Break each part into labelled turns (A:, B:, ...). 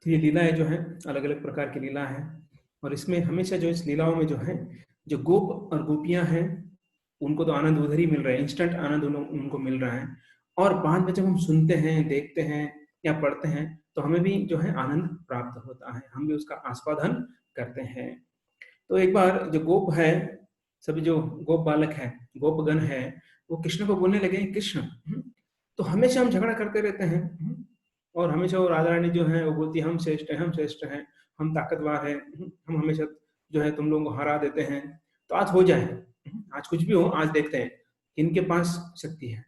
A: तो ये लीलाएं जो हैं अलग अलग प्रकार की लीला है, और इसमें हमेशा जो इस लीलाओं में जो है जो गोप और गोपियां हैं उनको तो आनंद उधर ही मिल रहा है, इंस्टेंट आनंद उनको मिल रहा है। और बाद में जब हम सुनते हैं, देखते हैं या पढ़ते हैं तो हमें भी जो है आनंद प्राप्त होता है, हम भी उसका आस्वादन करते हैं। तो एक बार जो गोप है, सभी जो गोप बालक है, गोपगण है, वो कृष्ण को बोलने लगे, कृष्ण तो हमेशा हम झगड़ा करते रहते हैं, और हमेशा वो राधा रानी जो है वो बोलती है हम श्रेष्ठ हैं, हम श्रेष्ठ हैं, हम ताकतवर हैं, हम हमेशा जो है तुम लोगों को हरा देते हैं। तो आज हो जाए, आज कुछ भी हो, आज देखते हैं कि इनके पास शक्ति है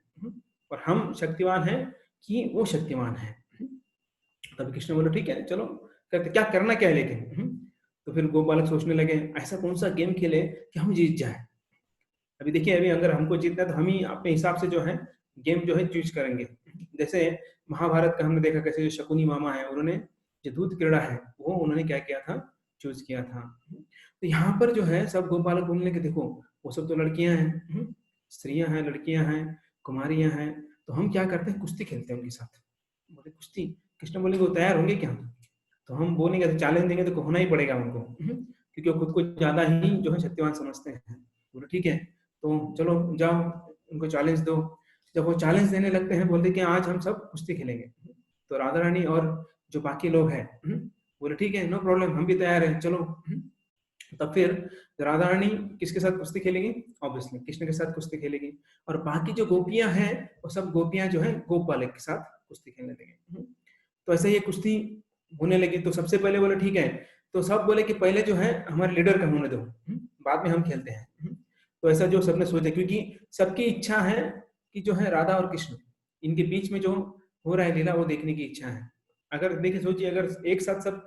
A: और हम शक्तिवान हैं कि वो शक्तिमान है। तब कृष्ण बोले ठीक है चलो करते, क्या करना क्या है लेकिन। तो फिर गोपालक सोचने लगे ऐसा कौन सा गेम खेले कि हम जीत जाए। अभी देखिए, अभी अगर हमको जीतना है तो हम ही अपने हिसाब से जो है गेम जो है चूज करेंगे। जैसे महाभारत का हमने देखा कैसे जो शकुनी मामा है, उन्होंने जो दूध क्रीड़ा है वो उन्होंने क्या किया था, चूज किया था। तो यहाँ पर जो है सब गोपालक बोलने के देखो वो सब तो लड़कियां हैं, स्त्रियां हैं, लड़कियां हैं, कुमारियां हैं, तो हम क्या करते हैं कुश्ती खेलते हैं उनके साथ। बोले कुश्ती, कृष्ण बोले वो तैयार होंगे क्या। तो हम बोलेंगे तो चैलेंज देंगे तो होना ही पड़ेगा उनको, क्योंकि वो खुद को ज्यादा ही जो है शक्तिवान समझते हैं। बोले ठीक है तो चलो जाओ उनको चैलेंज दो। जब वो चैलेंज देने लगते हैं, बोलते कि आज हम सब कुश्ती खेलेंगे। तो राधा रानी और जो बाकी लोग हैं बोले ठीक है नो प्रॉब्लम, हम भी तैयार हैं चलो। तब फिर राधा रानी किसके साथ कुश्ती खेलेगी, ऑब्वियसली कृष्ण के साथ कुश्ती खेलेगी, और बाकी जो गोपियां हैं वो सब गोपियां जो है गोप बालक के साथ कुश्ती खेलने लगे। तो ऐसे ही कुश्ती होने लगी। तो सबसे पहले बोले ठीक है, तो सब बोले कि पहले जो है हमारे लीडर का होने दो, बाद में हम खेलते हैं। तो ऐसा जो सबने सोचा, क्योंकि सबकी इच्छा है कि जो है राधा और कृष्ण इनके बीच में जो हो रहा है लीला वो देखने की इच्छा है। अगर देखिए सोचिए, अगर एक साथ सब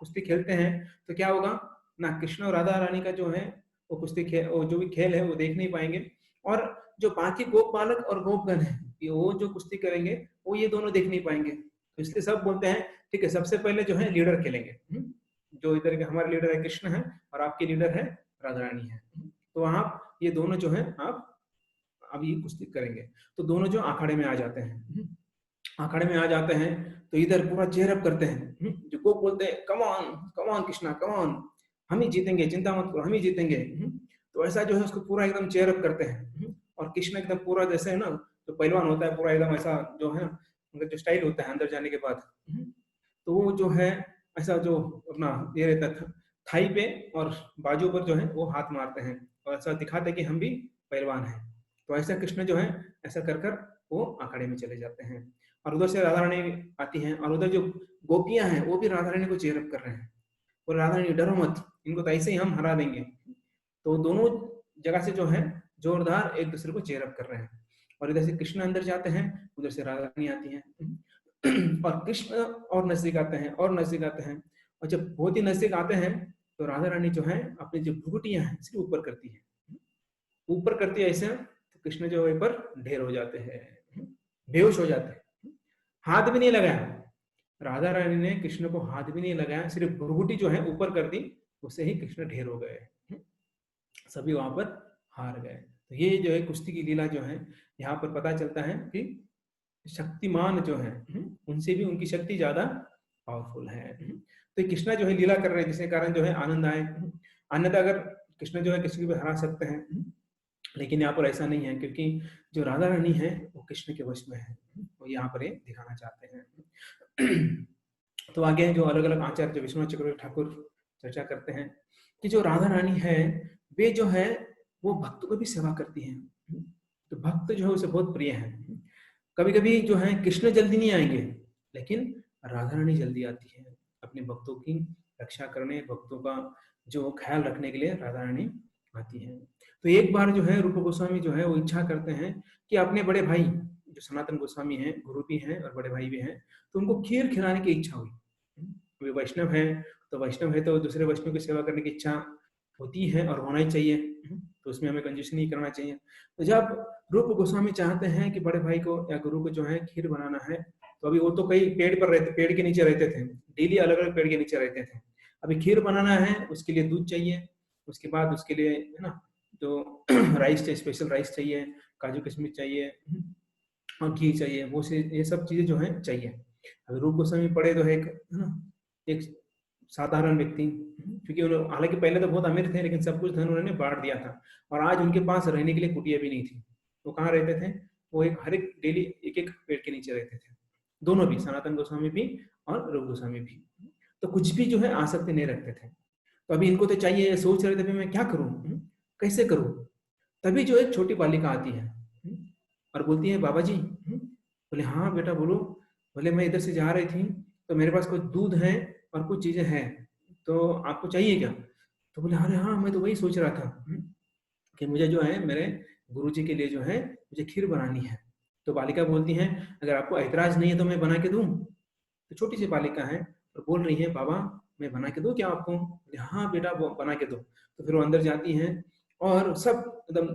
A: कुश्ती खेलते हैं तो क्या होगा ना, कृष्ण और राधा रानी का जो है वो कुश्ती खेल, वो जो भी खेल है वो देख नहीं पाएंगे, और जो बाकी गोप बालक और गोपगण है वो जो कुश्ती करेंगे वो ये दोनों देख नहीं पाएंगे। तो इसलिए सब बोलते हैं ठीक है सबसे पहले जो है लीडर खेलेंगे, जो इधर के हमारे लीडर है कृष्ण है और आपके लीडर है राधा रानी है। तो आप ये दोनों जो है आप अब ये कुश्ती करेंगे। तो दोनों जो अखाड़े में आ जाते हैं, अखाड़े में आ जाते हैं तो इधर पूरा चेयरअप करते हैं, जो को बोलते हैं come on, come on Krishna come on, हम ही जीतेंगे, चिंता मत करो हम ही जीतेंगे। तो ऐसा जो है उसको पूरा एकदम चेयरअप करते हैं, और कृष्ण एकदम पूरा जैसे है ना जो पहलवान होता है पूरा एकदम ऐसा जो है उनका जो स्टाइल होता है अंदर जाने के बाद, तो वो जो है ऐसा जो अपना ये रहता है थाई पे और बाजू पर जो है वो हाथ मारते हैं और ऐसा दिखाते हैं कि हम भी पहलवान हैं। तो ऐसा कृष्ण जो है ऐसा कर कर वो अखाड़े में चले जाते हैं, और उधर से राधा रानी आती हैं, और उधर जो गोपियां हैं वो भी राधा रानी को चेयरअप कर रहे हैं, और राधा रानी डरो मत, इनको तो ऐसे ही हम हरा देंगे। तो दोनों जगह से जो है जोरदार एक दूसरे को चेयरअप कर रहे हैं, और इधर से कृष्ण अंदर जाते हैं, उधर से राधा रानी आती हैं और कृष्ण और नजदीक आते हैं और नजदीक आते हैं, और जब बहुत ही नजदीक आते हैं तो राधा रानी जो है अपनी जो भ्रुकुटियां हैं इसके ऊपर करती है, ऊपर करती है ऐसे, तो कृष्ण जो है पर ढेर हो जाते हैं, बेहोश हो जाते हैं, हाथ भी नहीं लगाया, राधा रानी ने कृष्ण को हाथ भी नहीं लगाया, सिर्फ भ्रुकुटी जो है ऊपर कर दी, उससे ही कृष्ण ढेर हो गए, सभी वहां पर हार गए। तो ये जो है कुश्ती की लीला जो है यहाँ पर पता चलता है कि शक्तिमान जो है उनसे भी उनकी शक्ति ज्यादा पावरफुल है। तो कृष्णा जो है लीला कर रहे हैं जिसके कारण जो है आनंद आए, अन्यथा अगर कृष्ण जो है किसी को भी हरा सकते हैं, लेकिन यहाँ पर ऐसा नहीं है, क्योंकि जो राधा रानी है वो कृष्ण के वश में है, वो यहाँ पर ये दिखाना चाहते हैं। तो आगे जो अलग अलग आचार्य जो विश्वनाथ चक्रवर्ती ठाकुर चर्चा करते हैं कि जो राधा रानी है वे जो है वो भक्त को भी सेवा करती हैं, तो भक्त जो है उसे बहुत प्रिय है। कभी कभी जो है कृष्ण जल्दी नहीं आएंगे, लेकिन राधा रानी जल्दी आती है अपने भक्तों की रक्षा करने, भक्तों का जो ख्याल रखने के लिए राधा रानी आती है। तो एक बार जो है रूप गोस्वामी जो है वो इच्छा करते हैं कि अपने बड़े भाई जो सनातन गोस्वामी हैं, गुरु भी हैं और बड़े भाई भी हैं, तो उनको खीर खिलाने की इच्छा हुई। वे वैष्णव है तो वैष्णव है तो दूसरे वैष्णव की सेवा करने की इच्छा होती है और होना ही चाहिए, तो उसमें हमें कंजूसी नहीं करना चाहिए। तो जब रूप गोस्वामी चाहते हैं कि बड़े भाई को या गुरु को जो है खीर बनाना है, तो अभी वो तो कई पेड़ पर रहते, पेड़ के नीचे रहते थे, डेली अलग अलग पेड़ के नीचे रहते थे। अभी खीर बनाना है उसके लिए दूध चाहिए, उसके बाद उसके लिए है ना जो राइस चाहिए, स्पेशल राइस चाहिए, काजू किशमिश चाहिए और घी चाहिए, वो से ये सब चीजें जो है चाहिए। अभी रूप गोस्वामी पढ़े तो है ना एक साधारण व्यक्ति, क्योंकि हालांकि पहले तो बहुत अमीर थे, लेकिन सब कुछ धन उन्होंने बांट दिया था और आज उनके पास रहने के लिए कुटिया भी नहीं थी। वो कहाँ रहते थे? वो एक हर एक डेली एक एक पेड़ के नीचे रहते थे, दोनों भी, सनातन गोस्वामी भी और रूप गोस्वामी भी। तो कुछ भी जो है आसक्ति नहीं रखते थे। तो अभी इनको तो चाहिए, सोच रहे थे मैं क्या करूं, कैसे करूं। तभी जो एक छोटी बालिका आती है और बोलती है बाबा जी। बोले हाँ बेटा बोलो। बोले मैं इधर से जा रही थी तो मेरे पास कुछ दूध है और कुछ चीजें हैं, तो आपको चाहिए क्या? तो बोले अरे हाँ, मैं तो वही सोच रहा था कि मुझे जो है मेरे गुरुजी के लिए जो है मुझे खीर बनानी है। तो बालिका बोलती है अगर आपको ऐतराज नहीं है तो मैं बना के दूं। तो छोटी सी बालिका है और बोल रही है बाबा मैं बना के दूं क्या आपको? बोले हाँ बेटा वो बना के दो। तो फिर वो अंदर जाती हैं और सब एकदम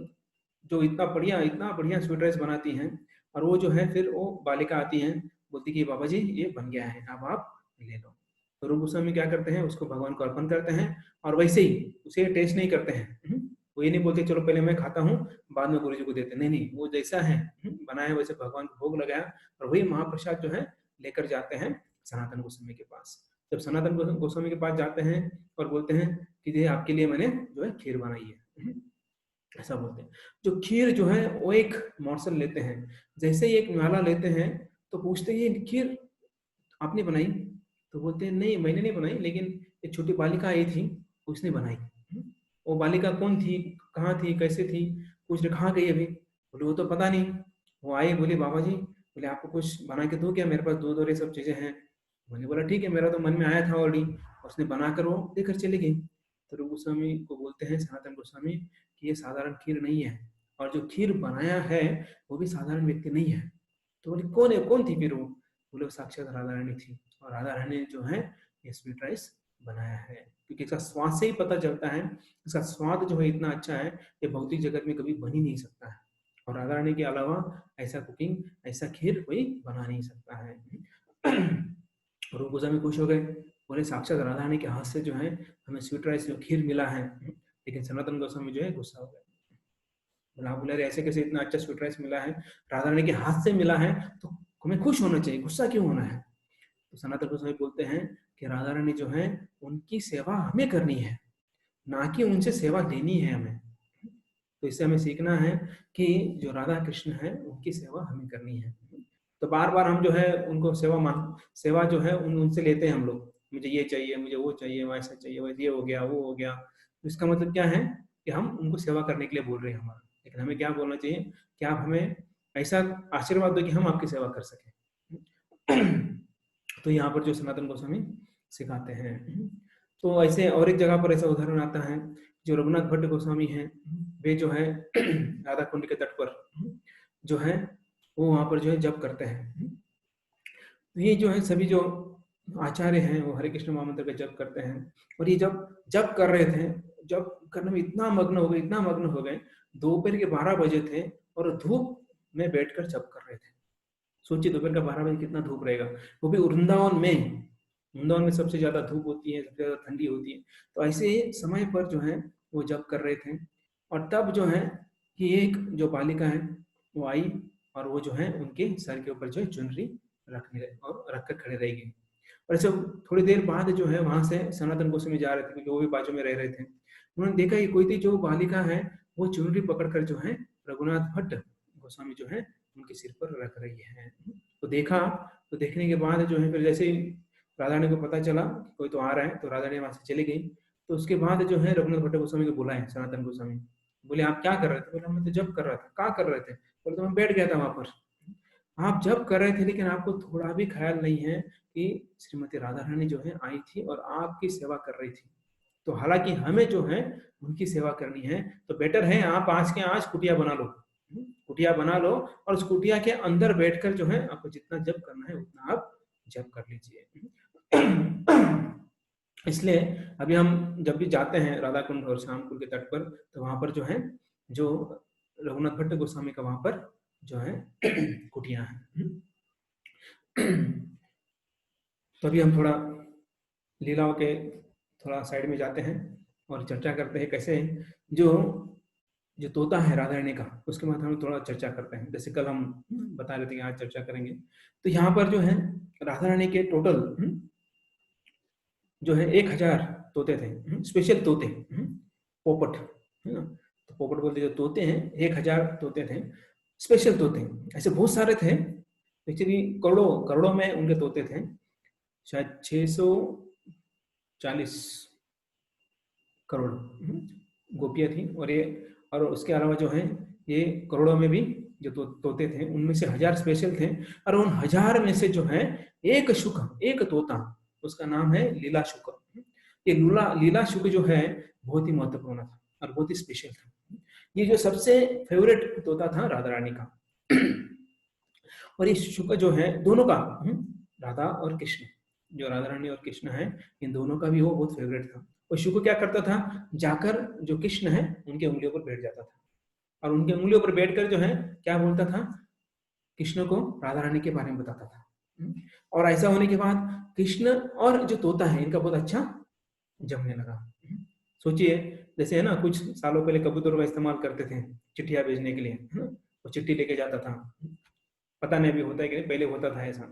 A: जो इतना बढ़िया स्वीट राइस बनाती हैं। और वो जो है फिर वो बालिका आती है, बोलती कि बाबा जी ये बन गया है, अब आप ले लो। तो रूप गोस्वामी क्या करते हैं, उसको भगवान को अर्पण करते हैं और वैसे ही उसे टेस्ट नहीं करते हैं। वो ये नहीं बोलते चलो पहले मैं खाता हूँ बाद में गुरु जी को देते, नहीं नहीं, वो जैसा है बनाया वैसे भगवान को भोग लगाया और वही महाप्रसाद जो है लेकर जाते हैं सनातन गोस्वामी के पास। जब सनातन गोस्वामी के पास जाते हैं और बोलते हैं कि ये आपके लिए मैंने जो है खीर बनाई है, ऐसा बोलते हैं। जो खीर जो है वो एक मॉर्सल लेते हैं, जैसे ही एक न्याला लेते हैं तो पूछते हैं ये खीर आपने बनाई? तो बोलते हैं नहीं मैंने नहीं बनाई, लेकिन एक छोटी बालिका आई थी उसने बनाई। वो बालिका कौन थी, कहाँ थी, कैसे थी, कुछ कहाँ गई अभी? बोले वो तो पता नहीं। वो आई, बोली बाबा जी, बोले आपको कुछ बना के दो क्या, मेरे पास दूध और ये सब चीजें हैं। मैंने बोला ठीक है, मेरा तो मन में आया था ऑलरेडी। उसने बनाकर वो देकर चली गई। तो रूप गोस्वामी को बोलते हैं सनातन गोस्वामी कि ये साधारण खीर नहीं है, और जो खीर बनाया है वो भी साधारण व्यक्ति नहीं है। तो बोले कौन है, कौन थी फिर वो? बोले वो साक्षात राधा रानी थी, और राधा रानी ने जो है ये स्वीट राइस बनाया है। क्योंकि इसका स्वाद से ही पता चलता है, इसका स्वाद जो है इतना अच्छा है, ये भौतिक जगत में कभी बन ही नहीं सकता है। और राधा रानी के अलावा ऐसा कुकिंग, ऐसा खीर कोई बना नहीं सकता है। रूप गोस्वामी खुश हो गए, बोले साक्षात राधा रानी के हाथ से जो है हमें स्वीट राइस जो खीर मिला है। लेकिन सनातन गोस्वामी जो है गुस्सा हो गए। बोला आप बोले ऐसे कैसे इतना अच्छा स्वीट राइस मिला है, राधा रानी के हाथ से मिला है, तो हमें खुश होना चाहिए, गुस्सा क्यों होना है? तो सनातन गोस्वामी बोलते हैं कि राधा रानी जो है उनकी सेवा हमें करनी है, ना कि उनसे सेवा लेनी है हमें। तो इससे हमें सीखना है कि जो राधा कृष्ण है उनकी सेवा हमें करनी है। तो बार बार हम जो है उनको सेवा जो है उनसे लेते हैं हम लोग, मुझे ये चाहिए, मुझे वो चाहिए, वैसा चाहिए, वैसे ये हो गया, वो हो गया। तो इसका मतलब क्या है कि हम उनको सेवा करने के लिए बोल रहे हैं हमारा, लेकिन हमें क्या बोलना चाहिए कि आप हमें ऐसा आशीर्वाद दो कि हम आपकी सेवा कर सकें। तो यहाँ पर जो सनातन गोस्वामी सिखाते हैं। तो ऐसे और एक जगह पर ऐसा उदाहरण आता है, जो रघुनाथ भट्ट गोस्वामी हैं, वे जो है राधा कुंड के तट पर जो है वो वहां पर जो है जप करते हैं। तो ये जो है सभी जो आचार्य हैं वो हरे कृष्ण महामंत्र का जप करते हैं। और ये जब जप कर रहे थे, जप करने में इतना मग्न हो गए, इतना मग्न हो गए, दोपहर के 12 बजे थे और धूप में बैठकर जप कर रहे थे। सोचिए दोपहर का 12 बजे कितना धूप रहेगा, वो भी वृंदावन में। वृंदावन में सबसे ज्यादा धूप होती है, सबसे ज्यादा ठंडी होती है। तो ऐसे समय पर जो है वो जप कर रहे थे। और तब जो है कि एक जो बालिका है वो आई और वो जो है उनके सर के ऊपर जो है चुनरी रखने और रखकर खड़े रह गई। और ऐसे थोड़ी देर बाद जो है वहां से सनातन गोस्वामी जा रहे थे, क्योंकि वो भी बाजू में रह रहे थे। उन्होंने देखा ये कोई थी जो बालिका है वो चुनरी पकड़कर जो है रघुनाथ भट्ट गोस्वामी जो है उनके सिर पर रख रही है। तो देखा, तो देखने के बाद जो है फिर जैसे ही राधा रानी को पता चला कोई तो आ रहा है, तो राधा रानी वहां से चली गई। तो उसके बाद जो है रघुनाथ भट्ट गोस्वामी को बुलाए सनातन गोस्वामी। बोले आप क्या कर रहे थे? बोले मैं तो जब कर रहा था। क्या कर रहे थे? बोले तो मैं बैठ गया था वहां पर। आप जब कर रहे थे लेकिन आपको थोड़ा भी ख्याल नहीं है कि श्रीमती राधा रानी जो है आई थी और आपकी सेवा कर रही थी। तो हालांकि हमें जो है उनकी सेवा करनी है, तो बेटर है आप आज के आज कुटिया बना लो, कुटिया बना लो और उस कुटिया के अंदर बैठकर जो है आपको जितना जप करना है उतना आप जप कर लीजिए। इसलिए अभी हम जब भी जाते हैं राधा कुंड और श्याम कुंड के तट पर, तो वहां पर जो है जो रघुनाथ भट्ट गोस्वामी का वहां पर जो है कुटिया है। तो अभी हम थोड़ा लीलाओं के थोड़ा साइड में जाते हैं और चर्चा करते हैं कैसे जो जो तोता है राधा रानी का, उसके बाद हम थोड़ा चर्चा करते हैं। जैसे कल हम बता रहे थे कि आज चर्चा करेंगे। तो यहाँ पर जो है राधा रानी के टोटल जो है 1000 तोते थे, स्पेशल तोते, पोपट, है ना, तो पोपट बोलते जो तोते हैं 1000 तोते थे, स्पेशल तोते, ऐसे बहुत सारे थे, एक्चुअली करोड़ों करोड़ों में उनके तोते थे, शायद 640 करोड़ गोपियां थी, और ये और उसके अलावा जो है ये करोड़ों में भी जो तोते थे उनमें से 1000 स्पेशल थे, और उन 1000 में से जो है एक शुक, एक तोता, उसका नाम है लीला शुक। ये लीला शुक जो है बहुत ही महत्वपूर्ण था और बहुत ही स्पेशल था, ये जो सबसे फेवरेट तोता था राधा रानी का। और ये शुक जो है दोनों का, राधा और कृष्ण, जो राधा रानी और कृष्ण है इन दोनों का भी वो बहुत फेवरेट था। और शुक क्या करता था, जाकर जो कृष्ण है उनके उंगलियों पर बैठ जाता था, और उनके उंगलियों पर बैठकर जो है क्या बोलता था, कृष्ण को राधा रानी के बारे में बताता था। और ऐसा होने के बाद कृष्ण और जो तोता है इनका बहुत अच्छा जमने लगा। सोचिए, जैसे है ना, कुछ सालों पहले कबूतरों का इस्तेमाल करते थे चिट्ठियां भेजने के लिए, है ना, वो चिट्ठी लेके जाता था, पता नहीं अभी होता है कि नहीं, पहले होता था ऐसा।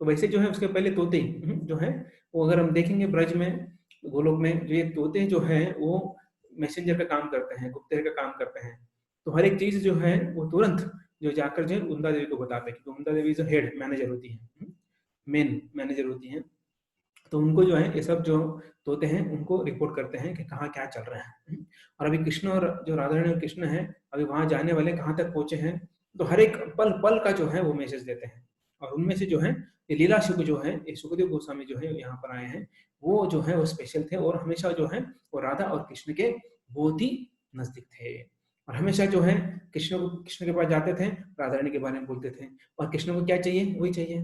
A: तो वैसे जो है उसके पहले तोते जो है वो, अगर हम देखेंगे ब्रज में, गोलोक में, जो ये तोते जो है वो मैसेंजर का काम करते हैं, गुप्तचर का काम करते हैं। तो हर एक चीज जो है वो तुरंत जो जाकर जो है वृंदा देवी को बताते हैं, क्योंकि वृंदा देवी जो हेड मैनेजर होती है, मेन मैनेजर होती है, तो उनको जो है ये सब जो तोते हैं उनको रिपोर्ट करते हैं कि कहाँ क्या चल रहा है। और अभी कृष्ण और जो राधा रानी और कृष्ण है अभी वहां जाने वाले कहाँ तक पहुंचे हैं, तो हर एक पल पल का जो है वो मैसेज देते हैं। और उनमें से जो है ये लीला शुक जो है, ये सुखदेव गोस्वामी जो है यहाँ पर आए हैं, वो जो है वो स्पेशल थे, और हमेशा जो है वो राधा और कृष्ण के बहुत ही नजदीक थे। और हमेशा जो है कृष्ण के पास जाते थे, राधा रानी के बारे में बोलते थे, और कृष्ण को क्या चाहिए वही चाहिए,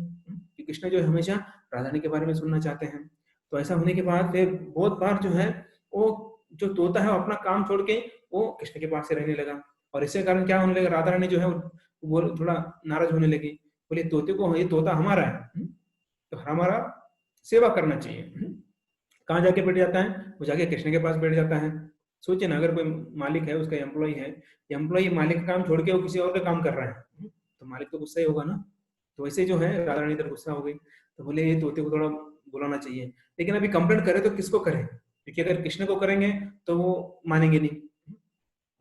A: कि कृष्ण जो है हमेशा राधा रानी के बारे में सुनना चाहते हैं। तो ऐसा होने के बाद फिर बहुत बार जो है वो जो तोता है वो अपना काम छोड़ के वो कृष्ण के पास से रहने लगा, और इसके कारण क्या होने लगा, राधा रानी जो है वो थोड़ा नाराज होने लगी, बोले तोते को, ये तोता हमारा है, तो हमारा सेवा करना चाहिए। कहाँ जाके बैठ जाता है, वो जाके कृष्ण के पास बैठ जाता है। सोचिए ना, अगर कोई मालिक है, उसका एम्प्लॉय है, एम्प्लॉय मालिक का काम छोड़ के वो किसी और का काम कर रहा है, तो मालिक तो गुस्सा ही होगा ना। तो वैसे जो है राधा रानी इधर गुस्सा हो गई, तो बोले ये तोते को थोड़ा बुलाना चाहिए, लेकिन अभी कंप्लेंट करे तो किसको करें, क्योंकि अगर कृष्ण को करेंगे तो वो मानेंगे नहीं।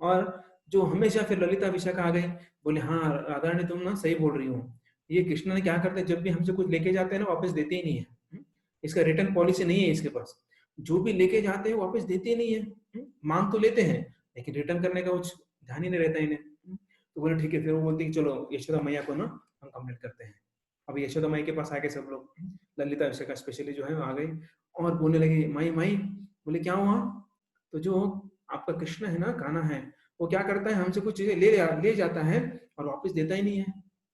A: और जो हमेशा फिर ललिता विशाखा आ गई, बोले हाँ राधा रानी तुम ना सही बोल रही हो, ये कृष्ण ने क्या करते हैं, जब भी हमसे कुछ लेके जाते हैं ना वापस देते ही नहीं है, इसका रिटर्न पॉलिसी नहीं है इसके पास, जो भी लेके जाते हैं वापस देते ही नहीं है, मांग तो लेते हैं लेकिन रिटर्न करने का कुछ ध्यान ही नहीं रहता इन्हें। तो बोले ठीक है, फिर वो बोलती है चलो यशोदा मैया को ना हम कंप्लेंट करते हैं। अब यशोदा माई के पास आ गए सब लोग, ललिता विशाखा स्पेशली जो है आ गई, और बोलने लगी माई माई, बोले क्या हुआ, तो जो आपका कृष्ण है ना, कान्हा है, वो क्या करता है, हमसे कुछ चीजें ले जाता है और वापस देता ही नहीं है,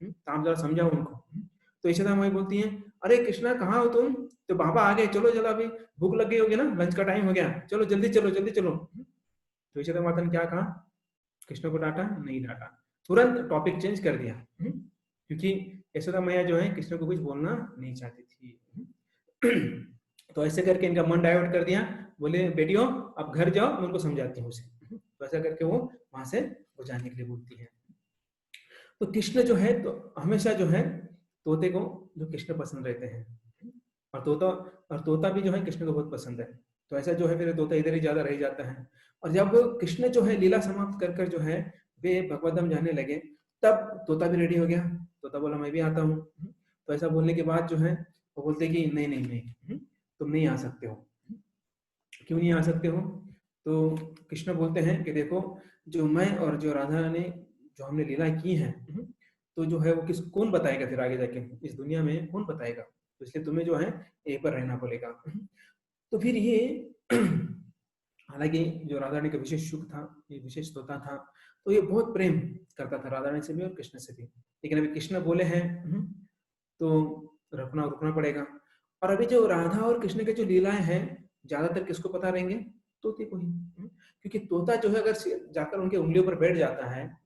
A: तो आप जरा समझाओ उनको। तो यशोदा माई बोलती है, अरे कृष्णा कहाँ हो तुम, तो बाबा आ गए, चलो जरा, अभी भूख लग गई होगी ना, लंच का टाइम हो गया, चलो जल्दी चलो जल्दी चलो। तो यशोदा माता ने क्या कहा, कृष्ण को डांटा नहीं, डांटा, तुरंत टॉपिक चेंज कर दिया, क्योंकि यशोदा मैया जो है कृष्ण को कुछ बोलना नहीं चाहती थी। तो ऐसे करके इनका मन डाइवर्ट कर दिया, बोले बेटियों अब घर जाओ, मैं उनको समझाती हूँ उसे। तो ऐसा करके वो वहां से वो जाने के लिए बोलती है। तो कृष्ण जो है तो हमेशा जो है तोते को जो कृष्ण पसंद रहते हैं, और तोता भी जो है कृष्ण को बहुत पसंद है। तो ऐसा जो है फिर तोता इधर ही ज्यादा रह जाता है। और जब कृष्ण जो है लीला समाप्त कर कर जो है वे भगवत धाम जाने लगे, तब तोता भी रेडी हो गया, तोता बोला मैं भी आता हूँ। तो ऐसा बोलने के बाद जो है वो बोलते कि नहीं नहीं नहीं, तुम नहीं आ सकते हो। क्यों नहीं आ सकते हो, तो कृष्ण बोलते हैं कि देखो, जो मैं और जो राधा ने जो हमने लीला की है, तो जो है वो कौन बताएगा फिर आगे जाके, इस दुनिया में कौन बताएगा, तो इसलिए तुम्हें जो है यहीं पर रहना पड़ेगा। तो फिर ये हालांकि जो राधा रानी का विशेष सुख था, ये विशेष तोता था, तो ये बहुत प्रेम करता था राधा रानी से भी और कृष्ण से भी। लेकिन अभी कृष्ण बोले हैं तो रुकना पड़ेगा। और अभी जो राधा और कृष्ण के जो लीलाएं हैं ज्यादातर किसको पता रहेंगे, तोते को ही, क्योंकि तोता जो है अगर जाकर उनके उंगलियों पर बैठ जाता है,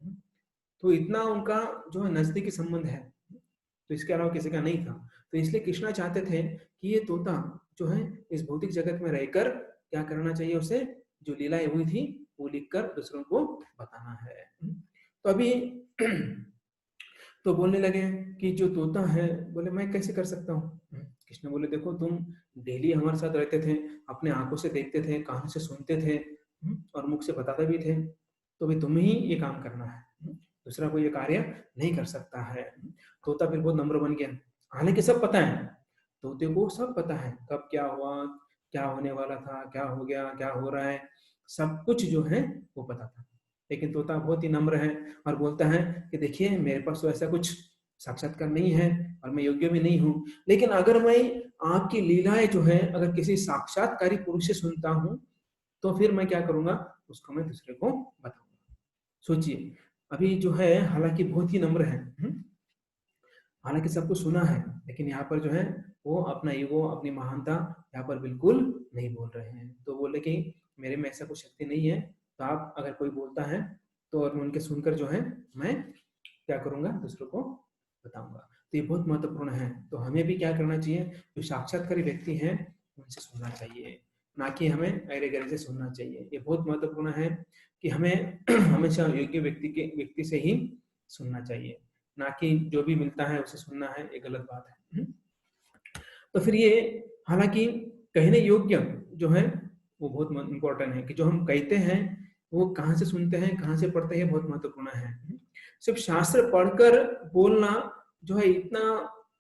A: तो इतना उनका जो है नजदीकी संबंध है, तो इसके अलावा किसी का नहीं था। तो इसलिए कृष्णा चाहते थे कि ये तोता जो है इस भौतिक जगत में रहकर क्या करना चाहिए, उसे जो लीलाएं हुई थी वो लिखकर दूसरों को बताना है। तो अभी तो बोलने लगे कि जो तोता है, बोले मैं कैसे कर सकता हूँ, कृष्ण बोले देखो तुम डेली हमारे साथ रहते थे, अपने आंखों से देखते थे, कानों से सुनते थे, और मुख से बताते भी थे, तो भी तुम्हें ही ये काम करना है, दूसरा कोई ये कार्य नहीं कर सकता है। तोता फिर बहुत नम्र बन गया, हालांकि सब पता है, तोते को सब पता है कब क्या हुआ, क्या होने वाला था, क्या हो गया, क्या हो रहा है, सब कुछ जो है वो पता था। लेकिन तोता बहुत ही नम्र है और बोलता है कि देखिए मेरे पास तो ऐसा कुछ साक्षात्कार नहीं है और मैं योग्य भी नहीं हूँ, लेकिन अगर मैं आपकी लीलाएं जो है अगर किसी साक्षात्कारी पुरुष से सुनता हूँ तो फिर मैं क्या करूंगा, उसको मैं दूसरे को बताऊंगा। सोचिए, अभी जो है हालांकि बहुत ही नम्र है, हालांकि सब कुछ सुना है, लेकिन यहाँ पर जो है वो अपना ईगो, अपनी महानता यहाँ पर बिल्कुल नहीं बोल रहे हैं। तो बोले कि मेरे में ऐसा कुछ शक्ति नहीं है, तो आप अगर कोई बोलता है तो और उनके सुनकर जो है मैं क्या करूंगा, दूसरों को बताऊंगा। तो ये बहुत महत्वपूर्ण है। तो हमें भी क्या करना चाहिए, जो साक्षात्कारी व्यक्ति हैं उनसे सुनना चाहिए, ना कि हमें अरे गहरे से सुनना चाहिए। ये बहुत महत्वपूर्ण है कि हमें हमेशा योग्य व्यक्ति से ही सुनना चाहिए, ना कि जो भी मिलता है उसे सुनना है, ये गलत बात है। तो फिर ये हालांकि कहने योग्य जो है वो बहुत इंपॉर्टेंट है कि जो हम कहते हैं वो कहाँ से सुनते हैं, कहाँ से पढ़ते हैं, बहुत महत्वपूर्ण है। सिर्फ शास्त्र पढ़कर बोलना जो है इतना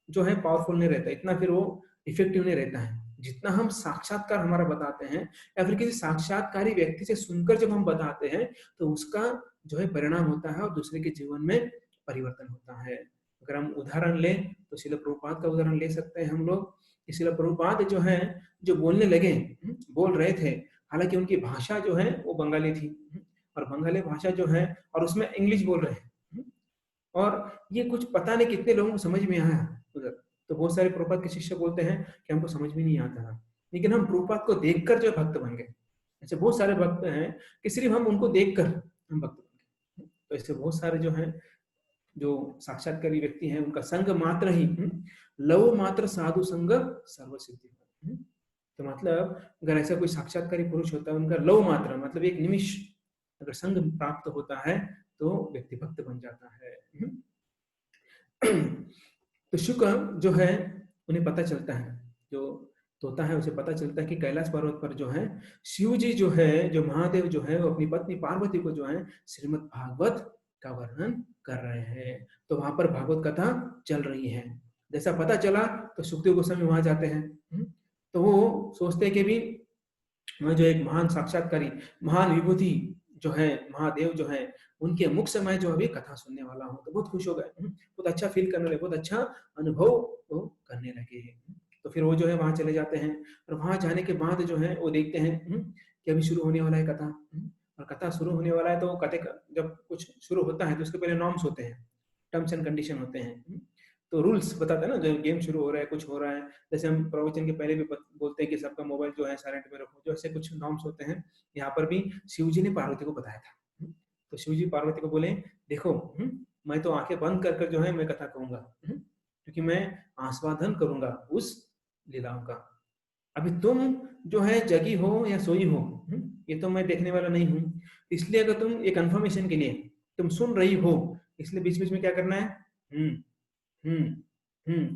A: जो है पावरफुल नहीं रहता, इतना फिर वो इफेक्टिव नहीं रहता है जितना हम साक्षात्कार हमारा बताते हैं या फिर किसी साक्षात्कारी व्यक्ति से सुनकर जब हम बताते हैं तो उसका जो है परिणाम होता है और दूसरे के जीवन में परिवर्तन होता है। अगर हम उदाहरण लें तो श्रील प्रभुपाद का उदाहरण ले सकते हैं हम लोग। श्रील प्रभुपाद जो है जो बोलने लगे, बोल रहे थे, हालांकि उनकी भाषा जो है वो बंगाली थी और बंगाली भाषा जो है और उसमें इंग्लिश बोल रहे हैं, और ये कुछ पता नहीं कितने लोगों को समझ में आया उधर। तो बहुत सारे प्रभुपाद के शिष्य बोलते हैं कि हमको समझ में नहीं आता था, लेकिन हम प्रभुपाद को देखकर जो भक्त बन गए। ऐसे बहुत सारे भक्त हैं कि सिर्फ हम उनको देखकर हम भक्त बन गए। तो ऐसे बहुत सारे जो हैं जो साक्षात्कारी व्यक्ति हैं उनका संग मात्र ही लव मात्र साधु संग सर्व सिद्धि। तो मतलब अगर ऐसा कोई साक्षात्कारी पुरुष होता है, उनका लव मात्र मतलब एक निमिष अगर संग प्राप्त होता है तो व्यक्ति भक्त बन जाता है। तो शुक्र जो है उन्हें पता चलता है, जो तोता है उसे पता चलता है कि कैलाश पर्वत पर जो है शिव जी जो है, जो महादेव जो है वो अपनी पत्नी पार्वती को जो है श्रीमद् भागवत का वर्णन कर रहे हैं। तो वहां पर भागवत कथा चल रही है। जैसा पता चला तो सुखदेव गोस्वामी वहां जाते हैं। तो वो सोचते हैं कि भी मैं जो एक महान साक्षात्कारी, महान विभूति जो है, महादेव जो है, उनके मुख से मैं जो अभी कथा सुनने वाला हूँ, तो बहुत खुश हो गए, बहुत अच्छा फील करने लगे, बहुत अच्छा अनुभव वो करने लगे हैं। तो फिर वो जो है वहां चले जाते हैं और वहां जाने के बाद जो है वो देखते हैं कि अभी शुरू होने वाला है कथा, और कथा शुरू होने वाला है। तो कथे जब कुछ शुरू होता है तो उसके पहले नॉर्म्स होते हैं, टर्म्स एंड कंडीशन होते हैं, तो रूल्स बताते हैं ना, जो गेम शुरू हो रहा है, कुछ हो रहा है। जैसे हम प्रवचन के पहले भी बोलते हैं कि सबका मोबाइल जो है साइलेंट में रखो, जो ऐसे कुछ नॉर्म्स होते हैं। यहाँ पर भी शिव जी ने पार्वती को बताया था। तो शिव जी पार्वती को बोले देखो, मैं तो आंखें बंद कर कर जो है मैं कथा कहूंगा, क्योंकि मैं आस्वादन करूंगा उस लीलाओं का। अभी तुम जो है जगी हो या सोई हो, ये तो मैं देखने वाला नहीं हूँ। इसलिए अगर तुम ये कंफर्मेशन के लिए तुम सुन रही हो, इसलिए बीच बीच में क्या करना है,